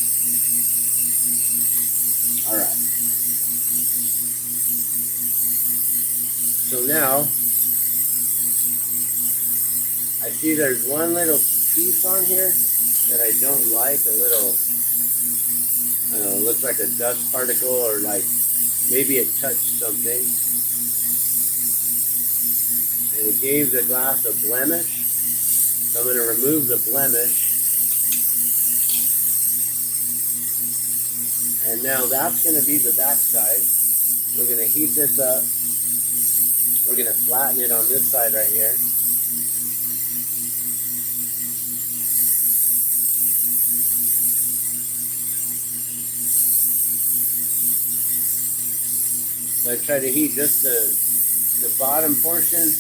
All right. So now, I see there's one little piece on here that I don't like, a little, I don't know, it looks like a dust particle, or like maybe it touched something. And it gave the glass a blemish. So I'm going to remove the blemish. And now that's going to be the back side. We're going to heat this up. We're going to flatten it on this side right here. So I try to heat just the bottom portion,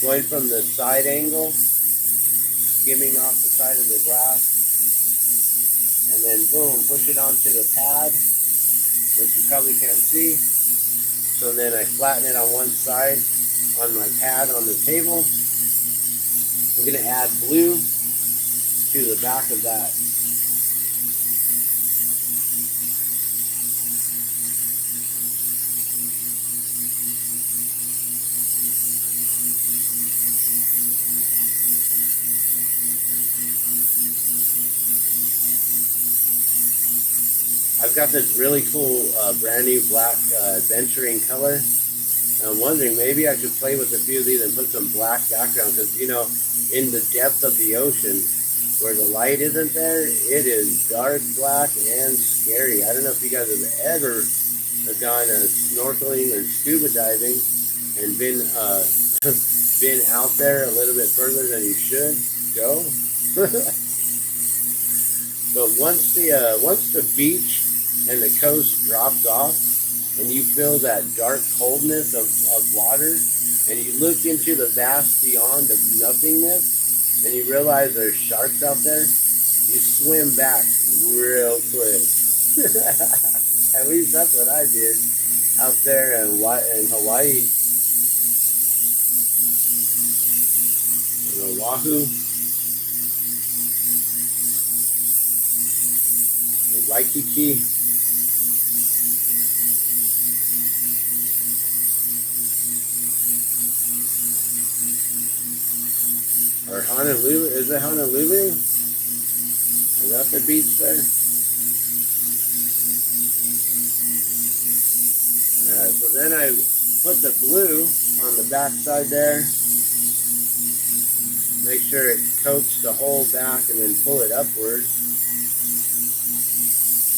going from the side angle, skimming off the side of the glass, and then boom, push it onto the pad, which you probably can't see. So then I flatten it on one side on my pad on the table. We're going to add blue to the back of that. I've got this really cool brand new black adventuring color. I'm wondering, maybe I could play with a few of these and put some black background, because, you know, in the depth of the ocean where the light isn't there, it is dark black and scary. I don't know if you guys have ever gone snorkeling or scuba diving and been been out there a little bit further than you should go. But once the beach and the coast drops off, and you feel that dark coldness of water, and you look into the vast beyond of nothingness, and you realize there's sharks out there, you swim back real quick. At least that's what I did out there in Hawaii, in Oahu, Waikiki. Or Honolulu. Is it Honolulu? Is that the beach there? Alright, so then I put the blue on the back side there. Make sure it coats the whole back and then pull it upward.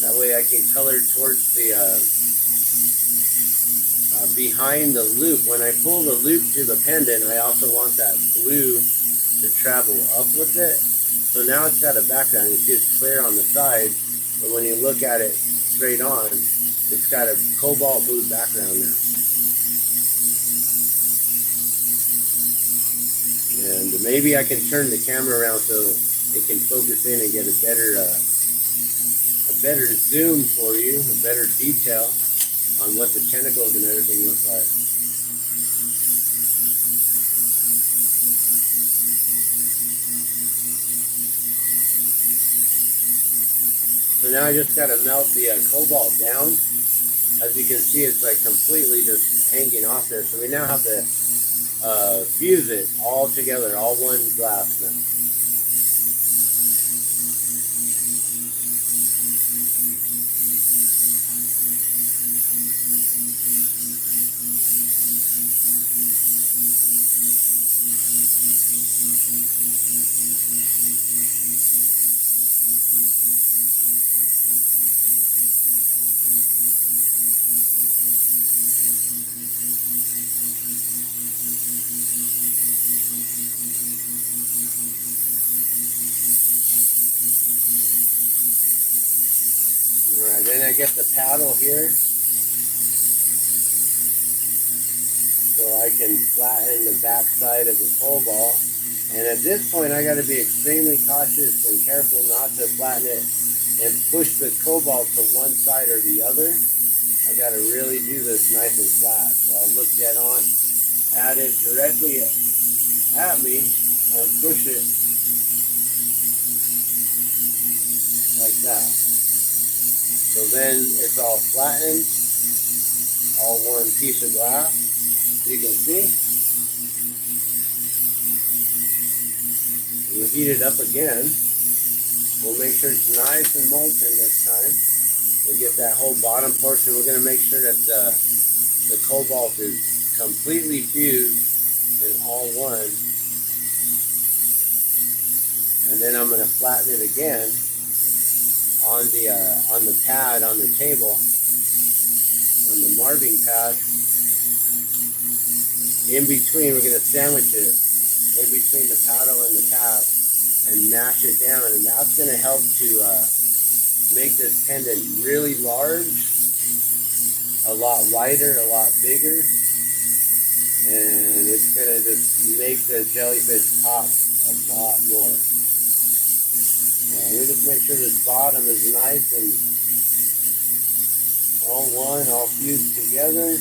That way I can color towards the behind the loop. When I pull the loop to the pendant, I also want that blue to travel up with it. So now it's got a background. It's just clear on the side, but when you look at it straight on, it's got a cobalt blue background now. And maybe I can turn the camera around so it can focus in and get a better zoom for you, a better detail on what the tentacles and everything look like. So now I just got to melt the cobalt down. As you can see, it's like completely just hanging off there. So we now have to fuse it all together, all one glass now. All right, then I get the paddle here, so I can flatten the back side of the cobalt. And at this point, I got to be extremely cautious and careful not to flatten it and push the cobalt to one side or the other. I got to really do this nice and flat. So I'll look dead on, add it directly at me, and push it like that. So then it's all flattened, all one piece of glass. You can see. We'll heat it up again. We'll make sure it's nice and molten this time. We'll get that whole bottom portion. We're going to make sure that the cobalt is completely fused in all one. And then I'm going to flatten it again on the pad on the table, on the marving pad. In between, we're going to sandwich it in between the paddle and the pad and mash it down, and that's going to help to make this pendant really large, a lot wider, a lot bigger, and it's going to just make the jellyfish pop a lot more. We'll just make sure this bottom is nice and all one, all fused together.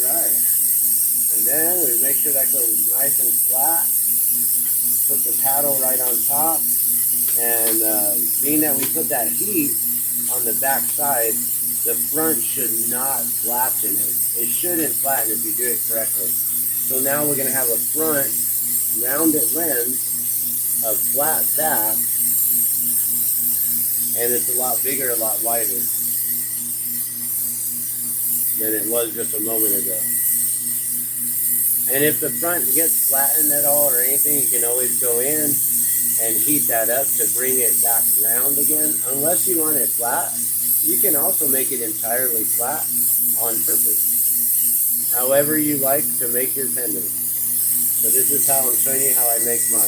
Alright. And then we make sure that goes nice and flat. Put the paddle right on top. And being that we put that heat on the back side, the front should not flatten it. It shouldn't flatten if you do it correctly. So now we're going to have a front rounded lens, a flat back, and it's a lot bigger, a lot wider than it was just a moment ago. And if the front gets flattened at all or anything, you can always go in and heat that up to bring it back round again. Unless you want it flat, you can also make it entirely flat on purpose. However you like to make your pendant. So this is how I'm showing you how I make mine.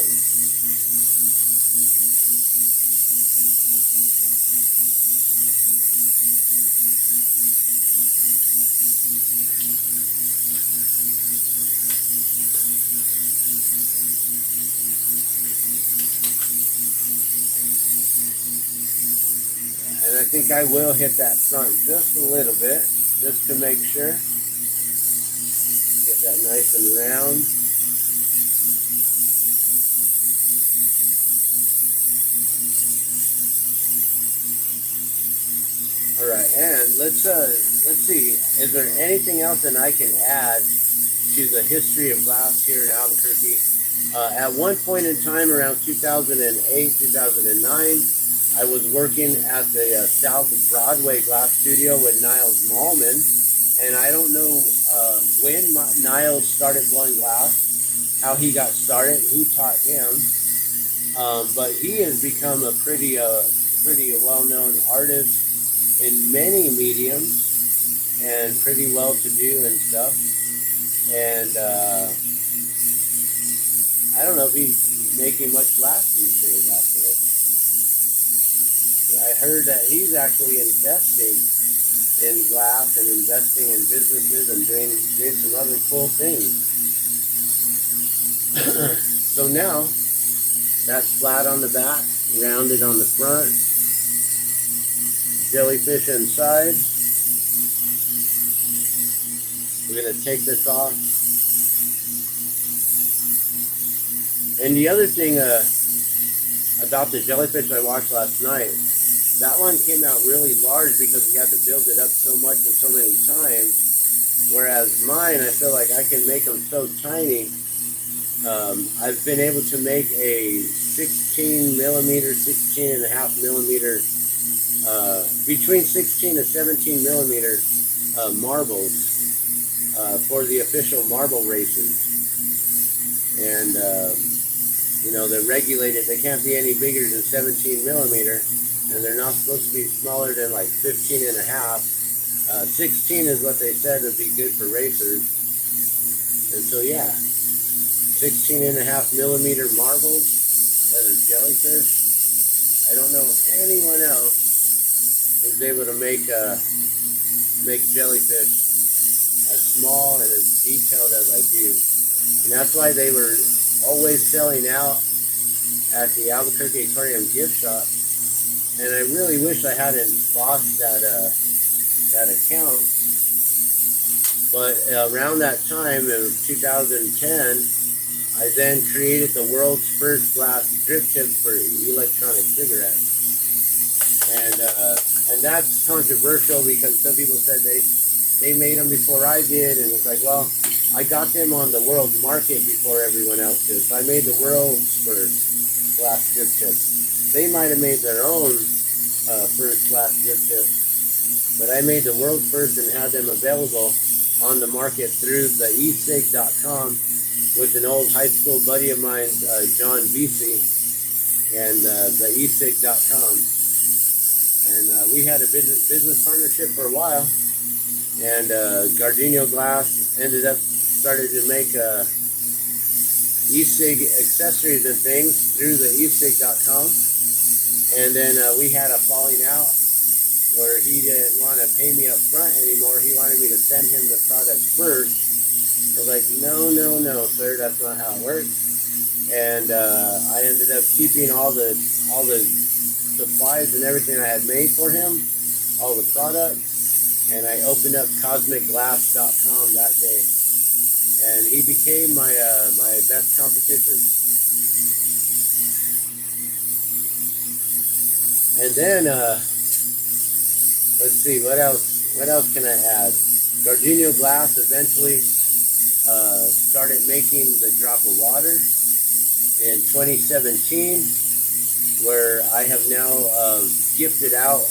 And I think I will hit that front just a little bit, just to make sure. Get that nice and round. All right, and let's see. Is there anything else that I can add to the history of glass here in Albuquerque? At one point in time, around 2008, 2009, I was working at the South Broadway Glass Studio with Niles Mallman, And I don't know when Niles started blowing glass, how he got started, who taught him, but he has become a pretty well-known artist in many mediums and pretty well-to-do and stuff. And I don't know if he's making much glass these days, actually. I heard that he's actually investing in glass and investing in businesses and doing some other cool things. So now that's flat on the back, rounded on the front, jellyfish inside. We're going to take this off. And the other thing about the jellyfish I watched last night, that one came out really large because he had to build it up so much and so many times. Whereas mine, I feel like I can make them so tiny. I've been able to make a 16 millimeter, 16 and a half millimeter, between 16 and 17 millimeter marbles for the official marble races. And, you know, they're regulated. They can't be any bigger than 17 millimeter, and they're not supposed to be smaller than like 15 and a half. 16 is what they said would be good for racers. And so, yeah, 16 and a half millimeter marbles that are jellyfish. I don't know anyone else who's able to make jellyfish as small and as detailed as I do. And that's why they were always selling out at the Albuquerque Aquarium gift shop. And I really wish I hadn't lost that account. But around that time of 2010, I then created the world's first glass drip tips for electronic cigarettes. And that's controversial because some people said they made them before I did, and it's like, well, I got them on the world market before everyone else did. So I made the world's first glass drip tips. They might have made their own first glass drip tips, but I made the world's first and had them available on the market through the ethig.com with an old high school buddy of mine, John Vesey, and the ethig.com. And we had a business partnership for a while, and GardunoGlass started to make ethig accessories and things through the ethig.com. And then we had a falling out where he didn't want to pay me up front anymore. He wanted me to send him the product first. I was like, no, sir, that's not how it works. And I ended up keeping all the supplies and everything I had made for him, all the products, and I opened up CosmicGlass.com that day. And he became my best competition. And then let's see, what else can I add? GardunoGlass eventually started making the drop of water in 2017, where I have now gifted out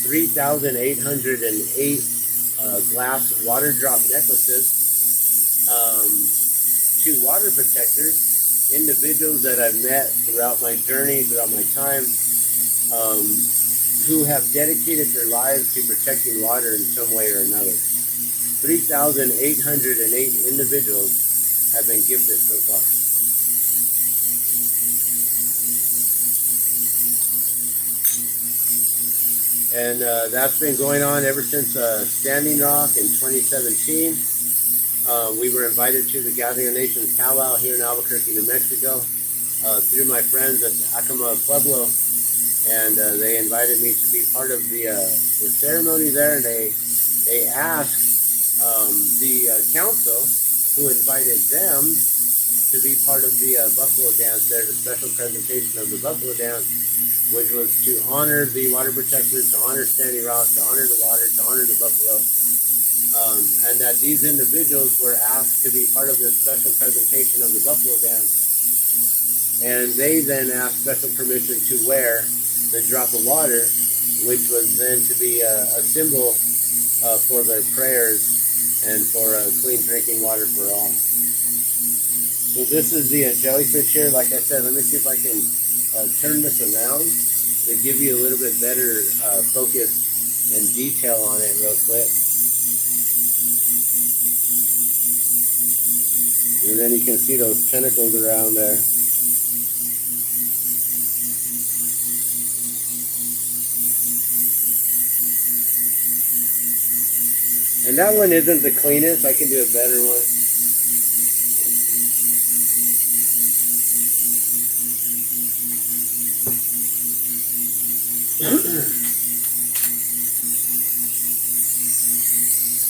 3,808 glass water drop necklaces to water protectors, individuals that I've met throughout my journey, throughout my time, who have dedicated their lives to protecting water in some way or another. 3,808 individuals have been gifted so far. And that's been going on ever since Standing Rock in 2017. We were invited to the Gathering of Nations powwow here in Albuquerque, New Mexico, through my friends at Acoma Pueblo, and they invited me to be part of the ceremony there. And they asked the council who invited them to be part of the buffalo dance there, the special presentation of the buffalo dance, which was to honor the water protectors, to honor Standing Rock, to honor the water, to honor the buffalo. And that these individuals were asked to be part of this special presentation of the buffalo dance. And they then asked special permission to wear the drop of water, which was then to be a symbol for their prayers and for clean drinking water for all. So this is the jellyfish here. Like I said, let me see if I can turn this around to give you a little bit better focus and detail on it real quick. And then you can see those tentacles around there. And that one isn't the cleanest. I can do a better one.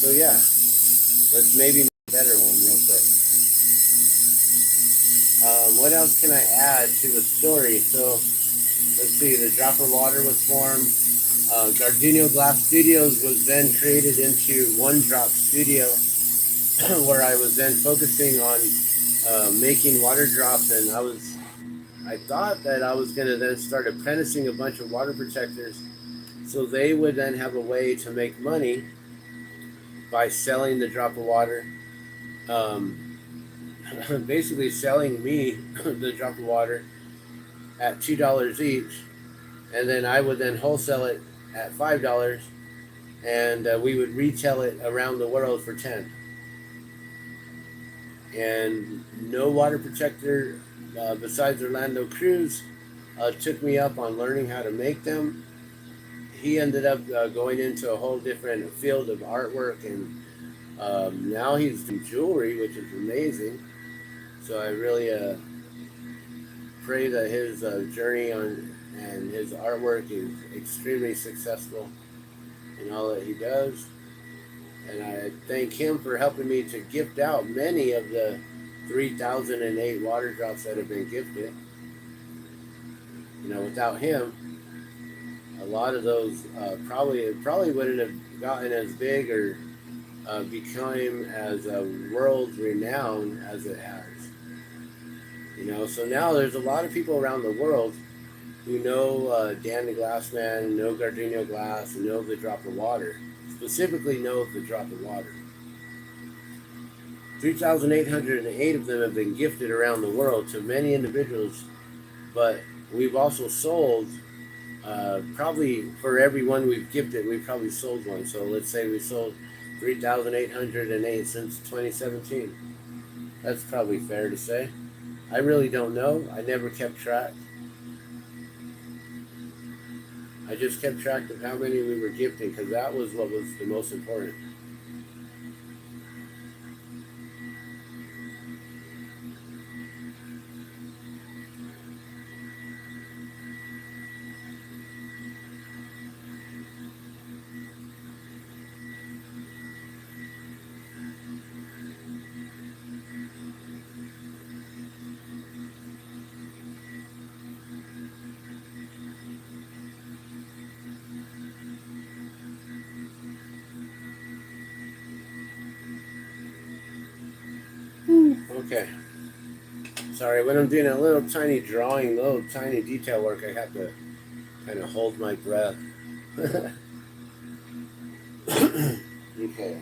So yeah, let's maybe make a better one real quick. What else can I add to the story? So let's see, the Dropper Water was formed. GardunoGlass Studios was then created into One Drop Studio, where I was then focusing on making water drops, and I thought that I was going to then start apprenticing a bunch of water protectors, so they would then have a way to make money by selling the drop of water. Basically selling me the drop of water at $2 each, and then I would then wholesale it at $5, and we would retail it around the world for 10. And no water protector besides Orlando Cruz took me up on learning how to make them. He ended up going into a whole different field of artwork, and now he's doing jewelry, which is amazing. So I really pray that his journey on and his artwork is extremely successful in all that he does. And I thank him for helping me to gift out many of the 3,008 water drops that have been gifted. You know, without him, a lot of those probably wouldn't have gotten as big or become as world renowned as it has. You know, so now there's a lot of people around the world who know Dan the Glassman, know GardunoGlass, and know the Drop of Water. Specifically know the Drop of Water. 3,808 of them have been gifted around the world to many individuals, but we've also sold probably for every one we've gifted, we've probably sold one. So let's say we sold 3,808 since 2017. That's probably fair to say. I really don't know. I never kept track. I just kept track of how many we were gifting, because that was what was the most important. Okay. Sorry, when I'm doing a little tiny drawing, little tiny detail work, I have to kind of hold my breath. Okay.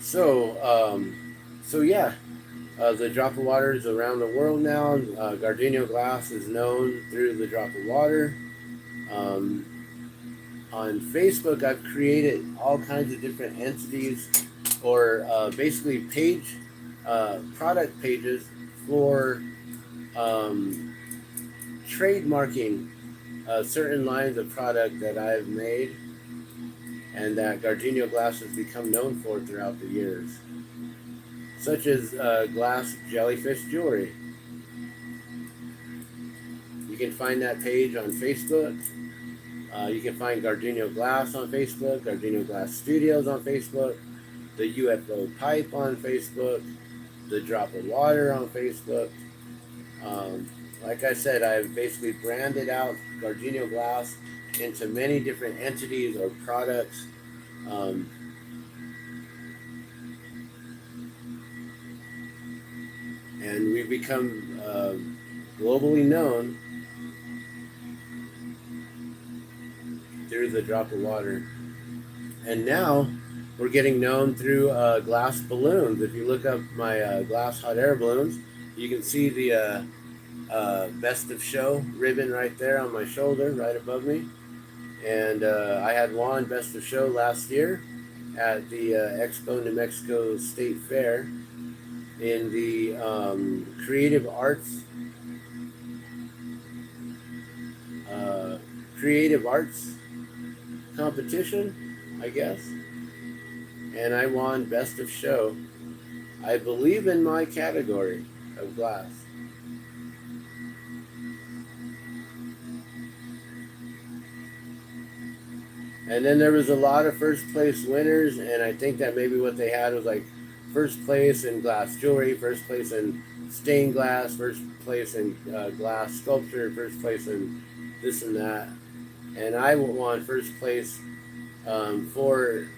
So yeah, the Drop of Water is around the world now. GardunoGlass is known through the Drop of Water. On Facebook, I've created all kinds of different entities, or basically product pages for trademarking certain lines of product that I've made and that GardunoGlass has become known for throughout the years, such as glass jellyfish jewelry. You can find that page on Facebook. You can find GardunoGlass on Facebook, GardunoGlass Studios on Facebook, the UFO Pipe on Facebook, the Drop of Water on Facebook. Like I said, I've basically branded out GardunoGlass into many different entities or products. and we've become globally known through the drop of water. And now we're getting known through glass balloons. If you look up my glass hot air balloons, you can see the Best of Show ribbon right there on my shoulder, right above me. And I had won Best of Show last year at the Expo New Mexico State Fair in the creative arts competition, I guess. And I won Best of Show, I believe, in my category of glass. And then there was a lot of first place winners, and I think that maybe what they had was like first place in glass jewelry, first place in stained glass, first place in glass sculpture, first place in this and that. And I won first place for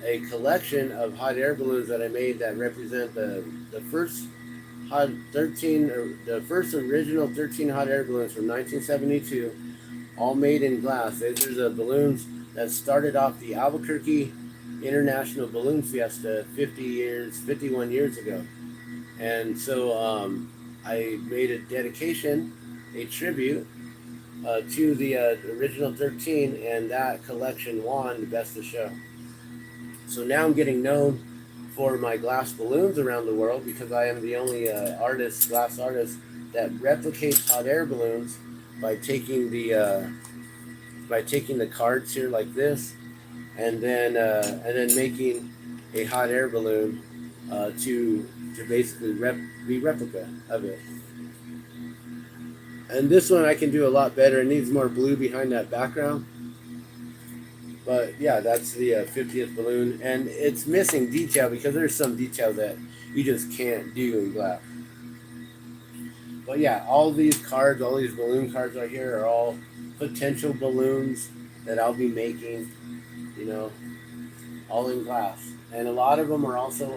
a collection of hot air balloons that I made that represent the first the first original 13 hot air balloons from 1972, all made in glass. These are the balloons that started off the Albuquerque International Balloon Fiesta 51 years ago. And so I made a dedication, a tribute to the original 13, and that collection won the Best of Show. So now I'm getting known for my glass balloons around the world because I am the only glass artist that replicates hot air balloons by taking the cards here like this, and then making a hot air balloon to basically be replica of it. And this one I can do a lot better. It needs more blue behind that background. But yeah, that's the 50th balloon, and it's missing detail because there's some detail that you just can't do in glass. But yeah, all these cards, all these balloon cards right here are all potential balloons that I'll be making, all in glass. And a lot of them are also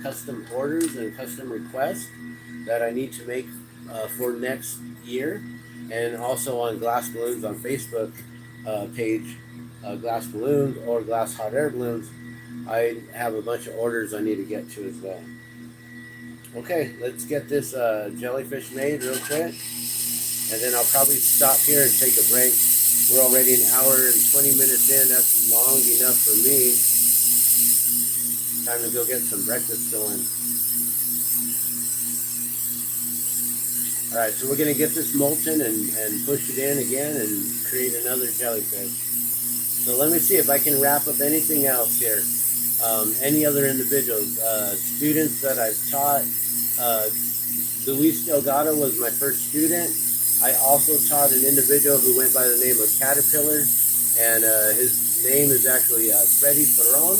custom orders and custom requests that I need to make for next year. And also on Glass Balloons on Facebook page, Glass Balloons or Glass Hot Air Balloons, I have a bunch of orders I need to get to as well. Okay, let's get this jellyfish made real quick, and then I'll probably stop here and take a break. We're already an hour and 20 minutes in. That's long enough for me. Time to go get some breakfast going. All right, so we're going to get this molten and push it in again and create another jellyfish. So let me see if I can wrap up anything else here. Any other individuals, students that I've taught. Luis Delgado was my first student. I also taught an individual who went by the name of Caterpillar, and his name is actually Freddy Perron,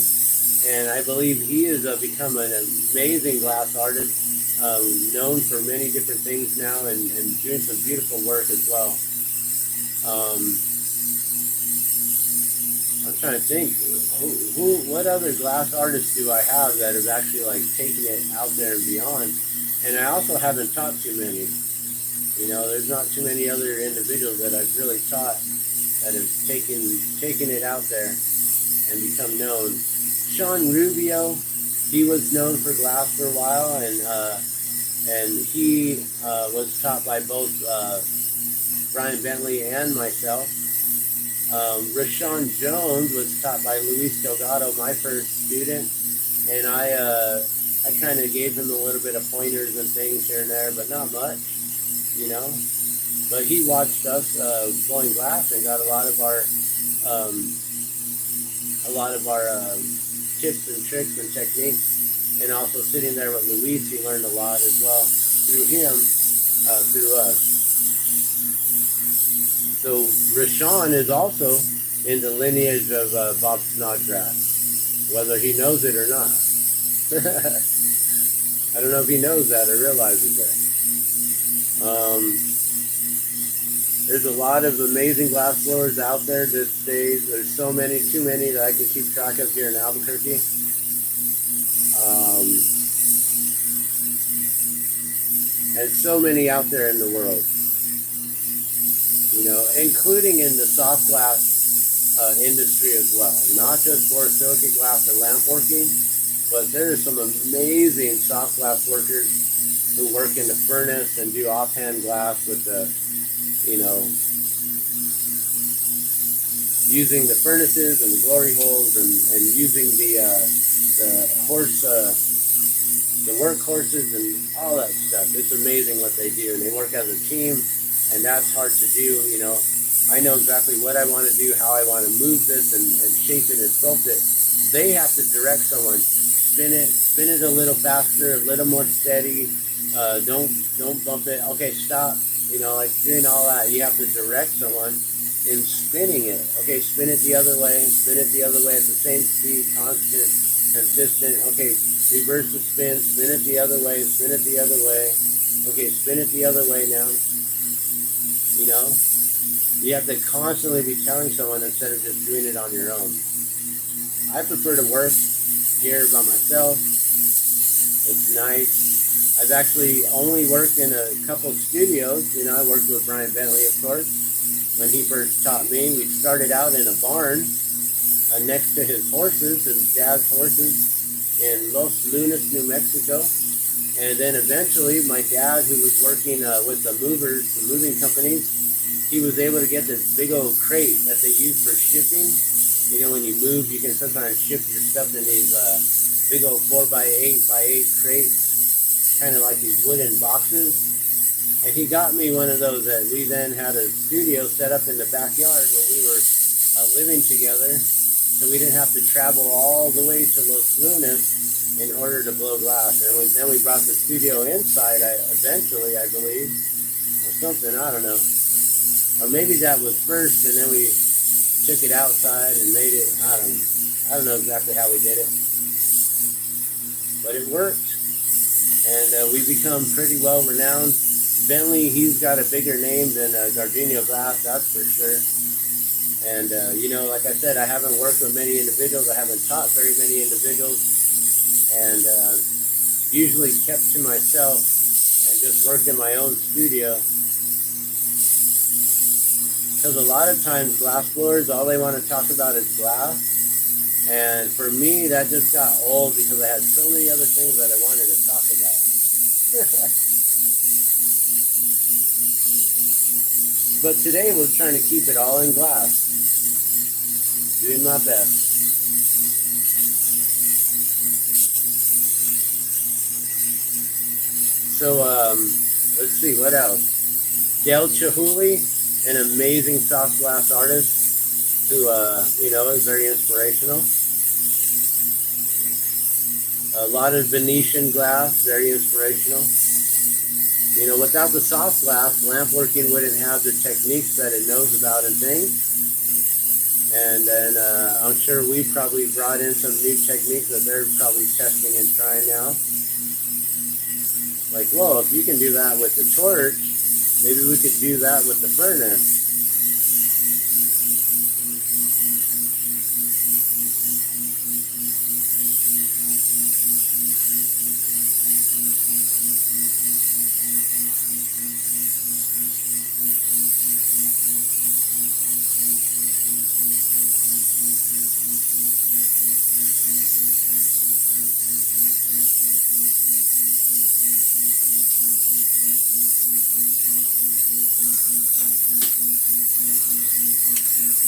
and I believe he has become an amazing glass artist, known for many different things now, and doing some beautiful work as well. I'm trying to think, what other glass artists do I have that have actually like taken it out there and beyond? And I also haven't taught too many. There's not too many other individuals that I've really taught that have taken it out there and become known. Sean Rubio, he was known for glass for a while, and he was taught by both Brian Bentley and myself. Rashawn Jones was taught by Luis Delgado, my first student, and I kind of gave him a little bit of pointers and things here and there, but not much, But he watched us blowing glass and got a lot of our tips and tricks and techniques, and also sitting there with Luis, he learned a lot as well through him, through us. So Rashawn is also in the lineage of Bob Snodgrass, whether he knows it or not. I don't know if he knows that or realizes that. There's a lot of amazing glass blowers out there these days. There's so many, too many that I can keep track of here in Albuquerque. and so many out there in the world, you know, including in the soft glass industry as well. Not just borosilicate glass or lamp working, but there are some amazing soft glass workers who work in the furnace and do offhand glass with the, you know, using the furnaces and the glory holes and using the horse, the workhorses and all that stuff. It's amazing what they do, and they work as a team, and that's hard to do. You know, I know exactly what I want to do, how I want to move this and shape it and sculpt it. They have to direct someone, spin it a little faster, a little more steady. Don't bump it. Okay, stop. You know, like doing all that. You have to direct someone in spinning it. Okay, spin it the other way, spin it the other way at the same speed, constant, consistent. Okay, reverse the spin, spin it the other way, spin it the other way. Okay, spin it the other way now. You know, you have to constantly be telling someone instead of just doing it on your own. I prefer to work here by myself. It's nice. I've actually only worked in a couple studios. You know, I worked with Brian Bentley, of course, when he first taught me. We started out in a barn next to his horses, his dad's horses, in Los Lunas, New Mexico. And then eventually my dad, who was working with the movers, the moving companies, he was able to get this big old crate that they use for shipping. You know, when you move, you can sometimes ship your stuff in these big old 4x8x8 crates, kind of like these wooden boxes. And he got me one of those that we then had a studio set up in the backyard where we were living together. So we didn't have to travel all the way to Los Lunas in order to blow glass. And then we brought the studio inside eventually, I believe, or something, I don't know. Or maybe that was first and then we took it outside and made it, I don't know exactly how we did it. But it worked. And we become pretty well renowned. Bentley, he's got a bigger name than GardunoGlass, that's for sure. And, you know, like I said, I haven't worked with many individuals. I haven't taught very many individuals. And usually kept to myself and just worked in my own studio. Because a lot of times glass blowers, all they want to talk about is glass. And for me, that just got old because I had so many other things that I wanted to talk about. But today we're trying to keep it all in glass. Doing my best. So let's see, what else? Del Chihuly, an amazing soft glass artist who, you know, is very inspirational. A lot of Venetian glass, very inspirational. You know, without the soft glass, lamp working wouldn't have the techniques that it knows about and things. And then I'm sure we probably brought in some new techniques that they're probably testing and trying now. Like, whoa, if you can do that with the torch, maybe we could do that with the furnace.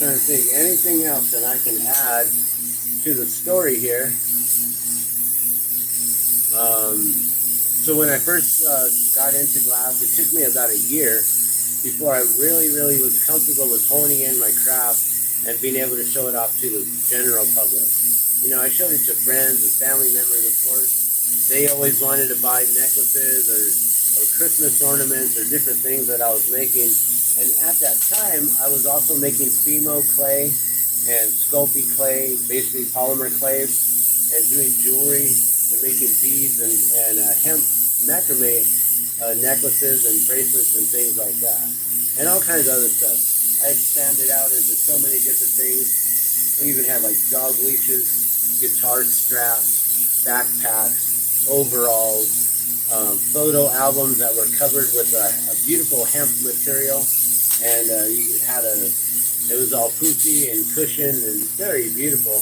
Trying to think anything else that I can add to the story here. So when I first got into glass, it took me about a year before I really was comfortable with honing in my craft and being able to show it off to the general public. You know, I showed it to friends and family members, of course. They always wanted to buy necklaces or Christmas ornaments or different things that I was making. And at that time, I was also making Fimo clay and Sculpey clay, basically polymer clays, and doing jewelry and making beads and hemp macrame necklaces and bracelets and things like that. And all kinds of other stuff. I expanded out into so many different things. We even had like dog leashes, guitar straps, backpacks, overalls, photo albums that were covered with a beautiful hemp material, and you had it was all poofy and cushioned and very beautiful,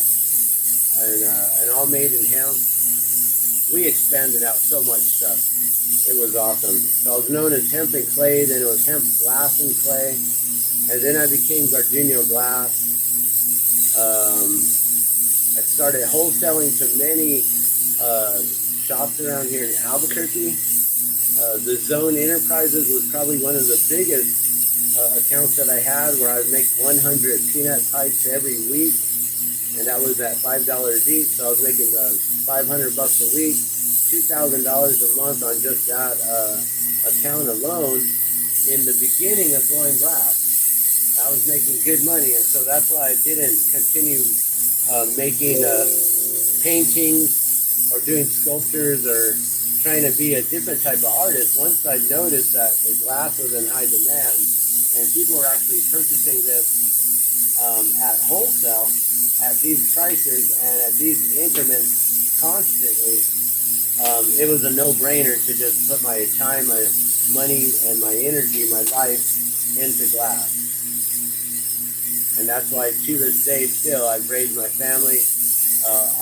and all made in hemp. We expanded out so much stuff. It was awesome. So I was known as Hemp and Clay, then it was Hemp Glass and Clay, and then I became GardunoGlass. I started wholesaling to many shops around here in Albuquerque. The Zone Enterprises was probably one of the biggest accounts that I had, where I would make 100 peanut pipes every week, and that was at $5 each. So I was making $500 a week, $2,000 a month on just that account alone. In the beginning of blowing glass, I was making good money, and so that's why I didn't continue making paintings or doing sculptures or trying to be a different type of artist. Once I noticed that the glass was in high demand and people were actually purchasing this at wholesale at these prices and at these increments constantly, it was a no-brainer to just put my time, my money, and my energy, my life into glass. And that's why to this day still I've raised my family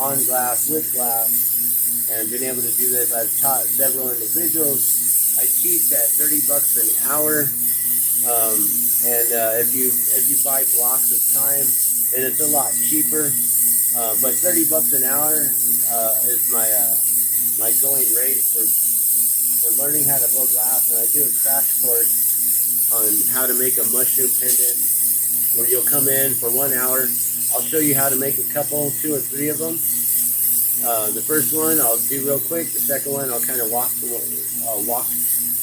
on glass, with glass, and been able to do this. I've taught several individuals. I teach at $30 an hour, and if you buy blocks of time, then it's a lot cheaper. But $30 an hour is my going rate for learning how to blow glass. And I do a crash course on how to make a mushroom pendant, where you'll come in for 1 hour. I'll show you how to make a couple, 2 or 3 of them. The first one I'll do real quick. The second one I'll kind of walk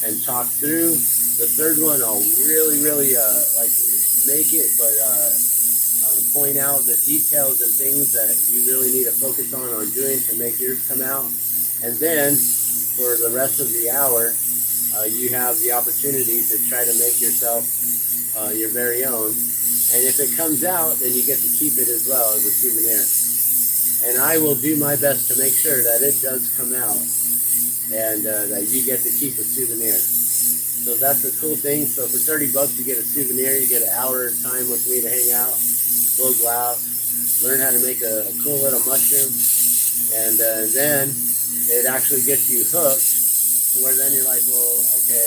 and talk through. The third one I'll really like make it, but point out the details and things that you really need to focus on doing to make yours come out. And then for the rest of the hour, you have the opportunity to try to make yourself your very own. And if it comes out, then you get to keep it as well as a souvenir. And I will do my best to make sure that it does come out, and that you get to keep a souvenir. So that's a cool thing. So for $30 you get a souvenir, you get an hour time with me to hang out, blow glass, learn how to make a cool little mushroom, and then it actually gets you hooked to where then you're like, well, okay,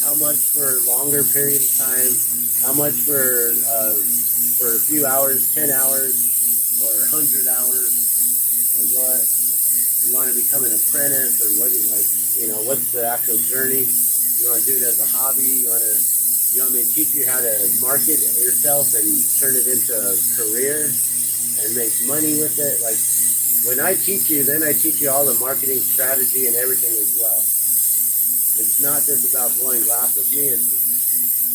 how much for a longer period of time? How much for a few hours, 10 hours, or 100 hours, or what? You want to become an apprentice, or what? What's the actual journey? You want to do it as a hobby? You want me to teach you how to market yourself and turn it into a career and make money with it? Like, when I teach you, then I teach you all the marketing strategy and everything as well. It's not just about blowing glass with me.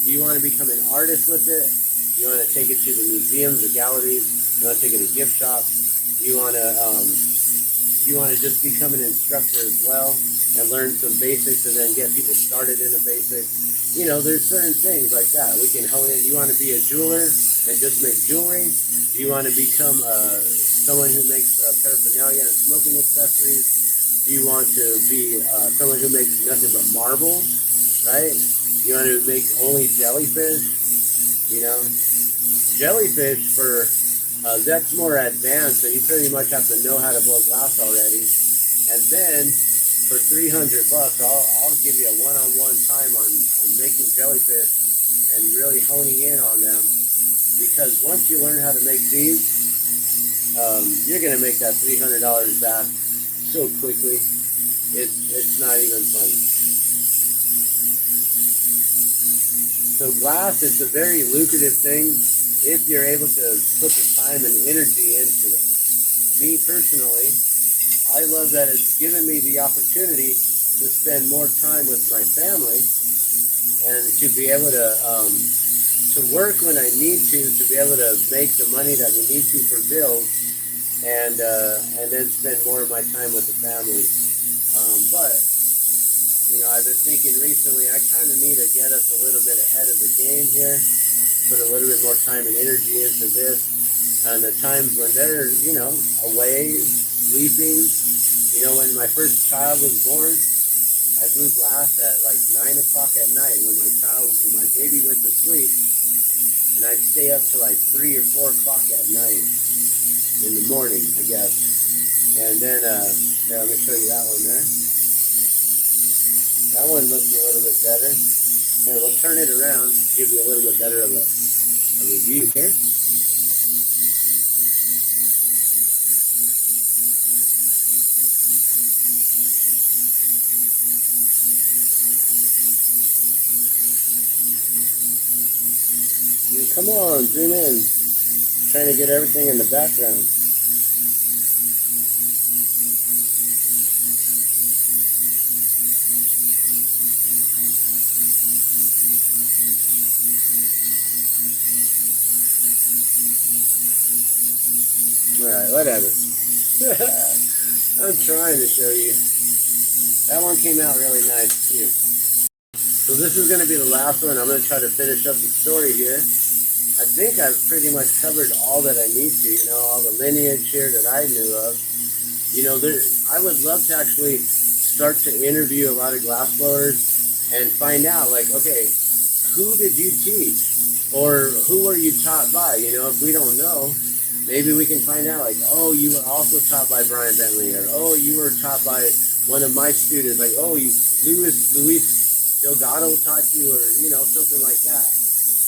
Do you want to become an artist with it? You want to take it to the museums, the galleries? You want to take it to gift shops? You want to just become an instructor as well and learn some basics and then get people started in the basics? There's certain things like that we can hone in. You want to be a jeweler and just make jewelry? Do you want to become someone who makes paraphernalia and smoking accessories? Do you want to be someone who makes nothing but marbles, right? You want to make only jellyfish? Jellyfish that's more advanced, so you pretty much have to know how to blow glass already. And then for $300, I'll give you a one-on-one time on making jellyfish and really honing in on them. Because once you learn how to make these, you're going to make that $300 back so quickly, it's not even funny. So glass is a very lucrative thing if you're able to put the time and energy into it. Me personally, I love that it's given me the opportunity to spend more time with my family and to be able to work when I need to be able to make the money that we need to for bills, and then spend more of my time with the family. But I've been thinking recently, I kind of need to get us a little bit ahead of the game here, put a little bit more time and energy into this, and the times when they're away sleeping. When my first child was born, I blew glass at like 9 o'clock at night when my baby went to sleep, and I'd stay up till like 3 or 4 o'clock at night in the morning, I guess. And then, here, let me show you that one there. That one looks a little bit better. Here, we'll turn it around to give you a little bit better of a view here. Come on, zoom in. Trying to get everything in the background. Alright, whatever. I'm trying to show you. That one came out really nice too. So this is going to be the last one. I'm going to try to finish up the story here. I think I've pretty much covered all that I need to, all the lineage here that I knew of. I would love to actually start to interview a lot of glassblowers and find out, like, okay, who did you teach? Or who were you taught by? If we don't know, maybe we can find out, like, oh, you were also taught by Brian Bentley, or oh, you were taught by one of my students, like, oh, Luis Delgado taught you, or, something like that.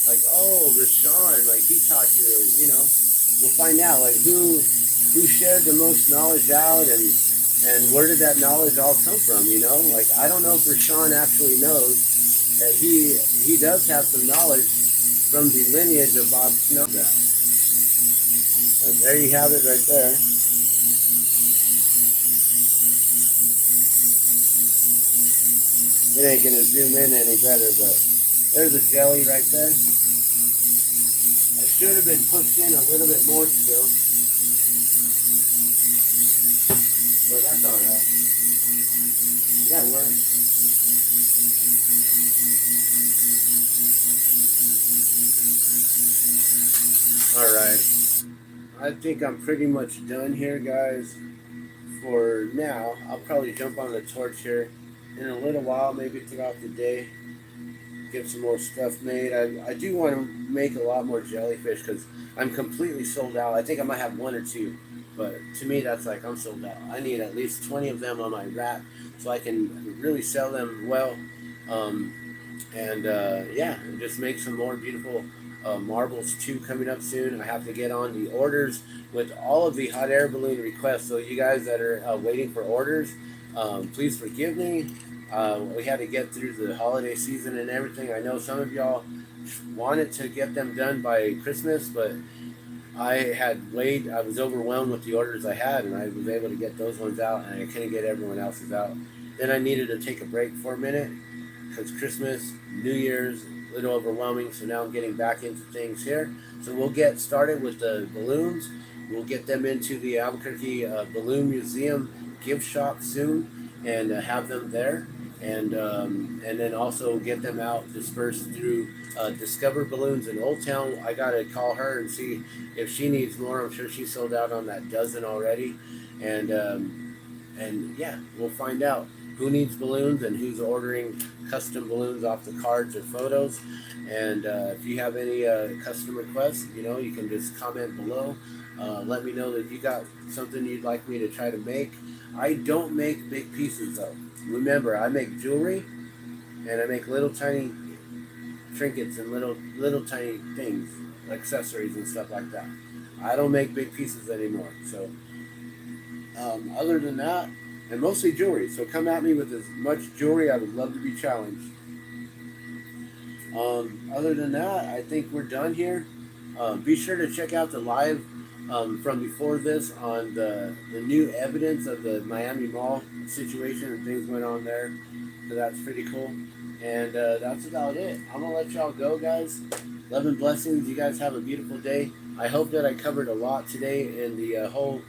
Like, oh, Rashawn, like, he taught you, we'll find out, like, who shared the most knowledge out, and where did that knowledge all come from, Like, I don't know if Rashawn actually knows that he does have some knowledge from the lineage of Bob Snodgrass. But there you have it right there. It ain't gonna zoom in any better, but there's a jelly right there. I should have been pushed in a little bit more still, but that's all right. That works. All right. I think I'm pretty much done here, guys. For now, I'll probably jump on the torch here in a little while, maybe throughout the day. Get some more stuff made. I do want to make a lot more jellyfish because I'm completely sold out. I think I might have one or two, but to me that's like I'm sold out. I need at least 20 of them on my rack so I can really sell them well, yeah, and just make some more beautiful marbles too coming up soon. I have to get on the orders with all of the hot air balloon requests. So you guys that are waiting for orders, please forgive me. We had to get through the holiday season and everything. I know some of y'all wanted to get them done by Christmas, but I was overwhelmed with the orders I had, and I was able to get those ones out, and I couldn't get everyone else's out. Then I needed to take a break for a minute because Christmas, New Year's, a little overwhelming. So now I'm getting back into things here. So we'll get started with the balloons. We'll get them into the Albuquerque Balloon Museum gift shop soon and have them there. And then also get them out dispersed through Discover Balloons in Old Town. I got to call her and see if she needs more. I'm sure she sold out on that dozen already. And yeah, we'll find out who needs balloons and who's ordering custom balloons off the cards or photos. And if you have any custom requests, you can just comment below. Let me know that you got something you'd like me to try to make. I don't make big pieces though. Remember, I make jewelry and I make little tiny trinkets and little tiny things, accessories and stuff like that. I don't make big pieces anymore. So other than that, and mostly jewelry. So come at me with as much jewelry. I would love to be challenged. Other than that, I think we're done here. Be sure to check out the live from before this on the new evidence of the Miami Mall situation and things went on there. So that's pretty cool. And that's about it. I'm going to let y'all go, guys. Love and blessings. You guys have a beautiful day. I hope that I covered a lot today in the whole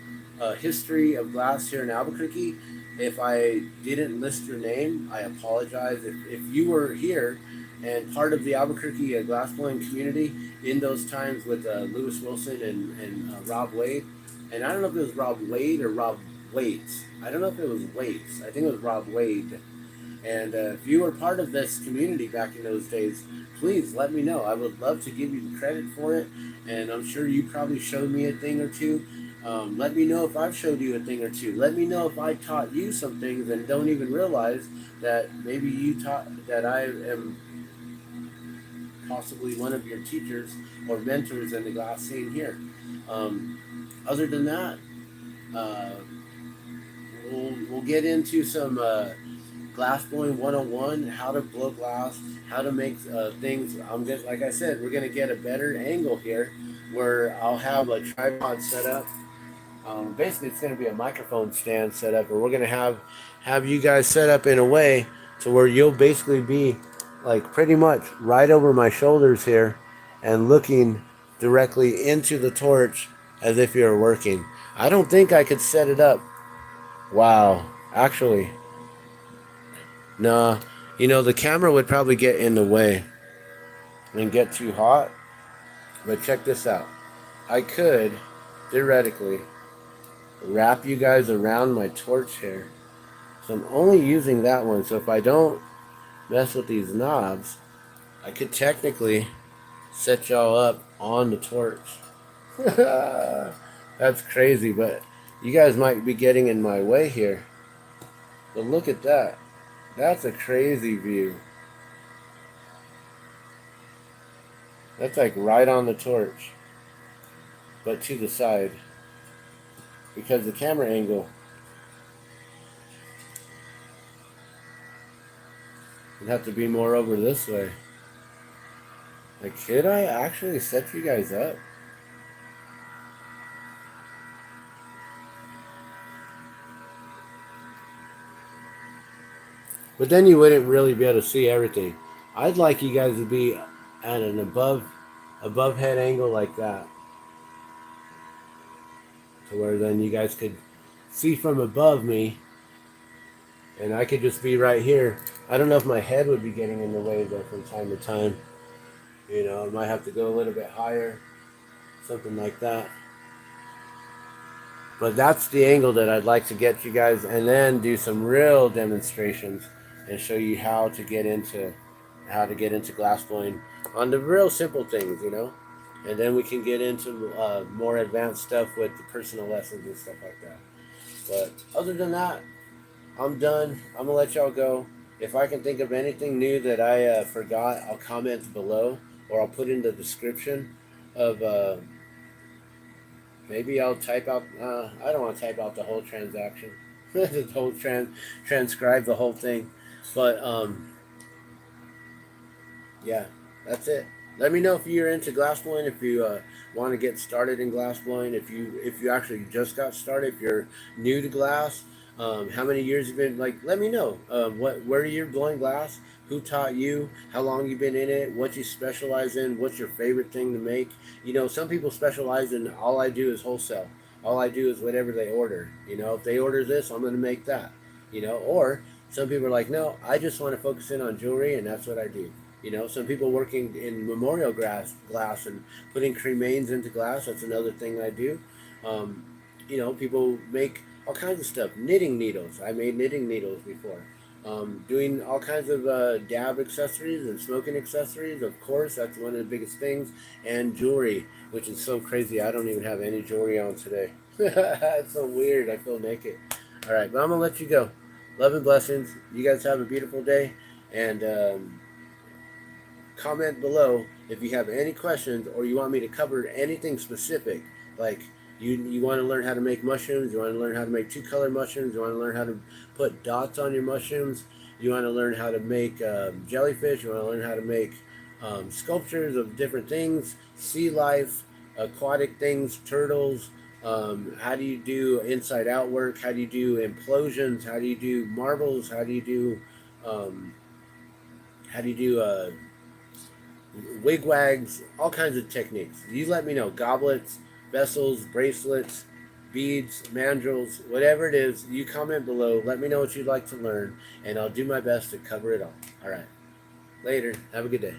history of glass here in Albuquerque. If I didn't list your name, I apologize. If you were here and part of the Albuquerque glassblowing community in those times with Lewis Wilson and Rob Wade, and I don't know if it was Rob Wade or Rob Waits. I don't know if it was Waits. I think it was Rob Wade. And if you were part of this community back in those days, please let me know. I would love to give you the credit for it. And I'm sure you probably showed me a thing or two. Let me know if I've showed you a thing or two. Let me know if I taught you some things and don't even realize that maybe you taught, that I am possibly one of your teachers or mentors in the glass scene here. Other than that, uh, we'll get into some Glassblowing 101, how to blow glass, how to make things. I'm just, like I said, we're going to get a better angle here where I'll have a tripod set up. Basically, it's going to be a microphone stand set up, and we're going to have you guys set up in a way to where you'll basically be like pretty much right over my shoulders here and looking directly into the torch as if you're working. I don't think I could set it up. Wow. Actually, nah. You know, the camera would probably get in the way and get too hot. But check this out. I could, theoretically, wrap you guys around my torch here. So I'm only using that one. So if I don't mess with these knobs, I could technically set y'all up on the torch. That's crazy, but you guys might be getting in my way here. But look at that. That's a crazy view. That's like right on the torch, but to the side, because the camera angle would have to be more over this way. Like, could I actually set you guys up? But then you wouldn't really be able to see everything. I'd like you guys to be at an above head angle like that, to where then you guys could see from above me, and I could just be right here. I don't know if my head would be getting in the way though from time to time. You know, I might have to go a little bit higher, something like that. But that's the angle that I'd like to get you guys, and then do some real demonstrations and show you how to get into glass blowing on the real simple things, you know. And then we can get into more advanced stuff with the personal lessons and stuff like that. But other than that, I'm done. I'm gonna let y'all go. If I can think of anything new that I forgot, I'll comment below, or I'll put in the description of. Maybe I'll type out. I don't want to type out the whole transaction, the whole transcribe the whole thing. But yeah, that's it. Let me know if you're into glass blowing. If you want to get started in glass blowing. If you actually just got started. If you're new to glass. How many years you've been, like, let me know where you're blowing glass, who taught you, how long you've been in it, what you specialize in, what's your favorite thing to make. You know, some people specialize in, all I do is wholesale, all I do is whatever they order. You know, if they order this, I'm going to make that. You know, or some people are like, no, I just want to focus in on jewelry, and that's what I do. You know, some people working in memorial glass and putting cremains into glass, that's another thing I do. You know, people make all kinds of stuff. Knitting needles. I made knitting needles before. Doing all kinds of dab accessories and smoking accessories. Of course, that's one of the biggest things. And jewelry, which is so crazy. I don't even have any jewelry on today. It's so weird. I feel naked. All right, but I'm going to let you go. Love and blessings. You guys have a beautiful day. And comment below if you have any questions or you want me to cover anything specific. Like, you want to learn how to make mushrooms, you want to learn how to make two-color mushrooms, you want to learn how to put dots on your mushrooms, you want to learn how to make jellyfish, you want to learn how to make sculptures of different things, sea life, aquatic things, turtles, how do you do inside-out work, how do you do implosions, how do you do marbles, how do you do wigwags, all kinds of techniques. You let me know. Goblets, vessels, bracelets, beads, mandrels, whatever it is, you comment below. Let me know what you'd like to learn, and I'll do my best to cover it all. All right. Later. Have a good day.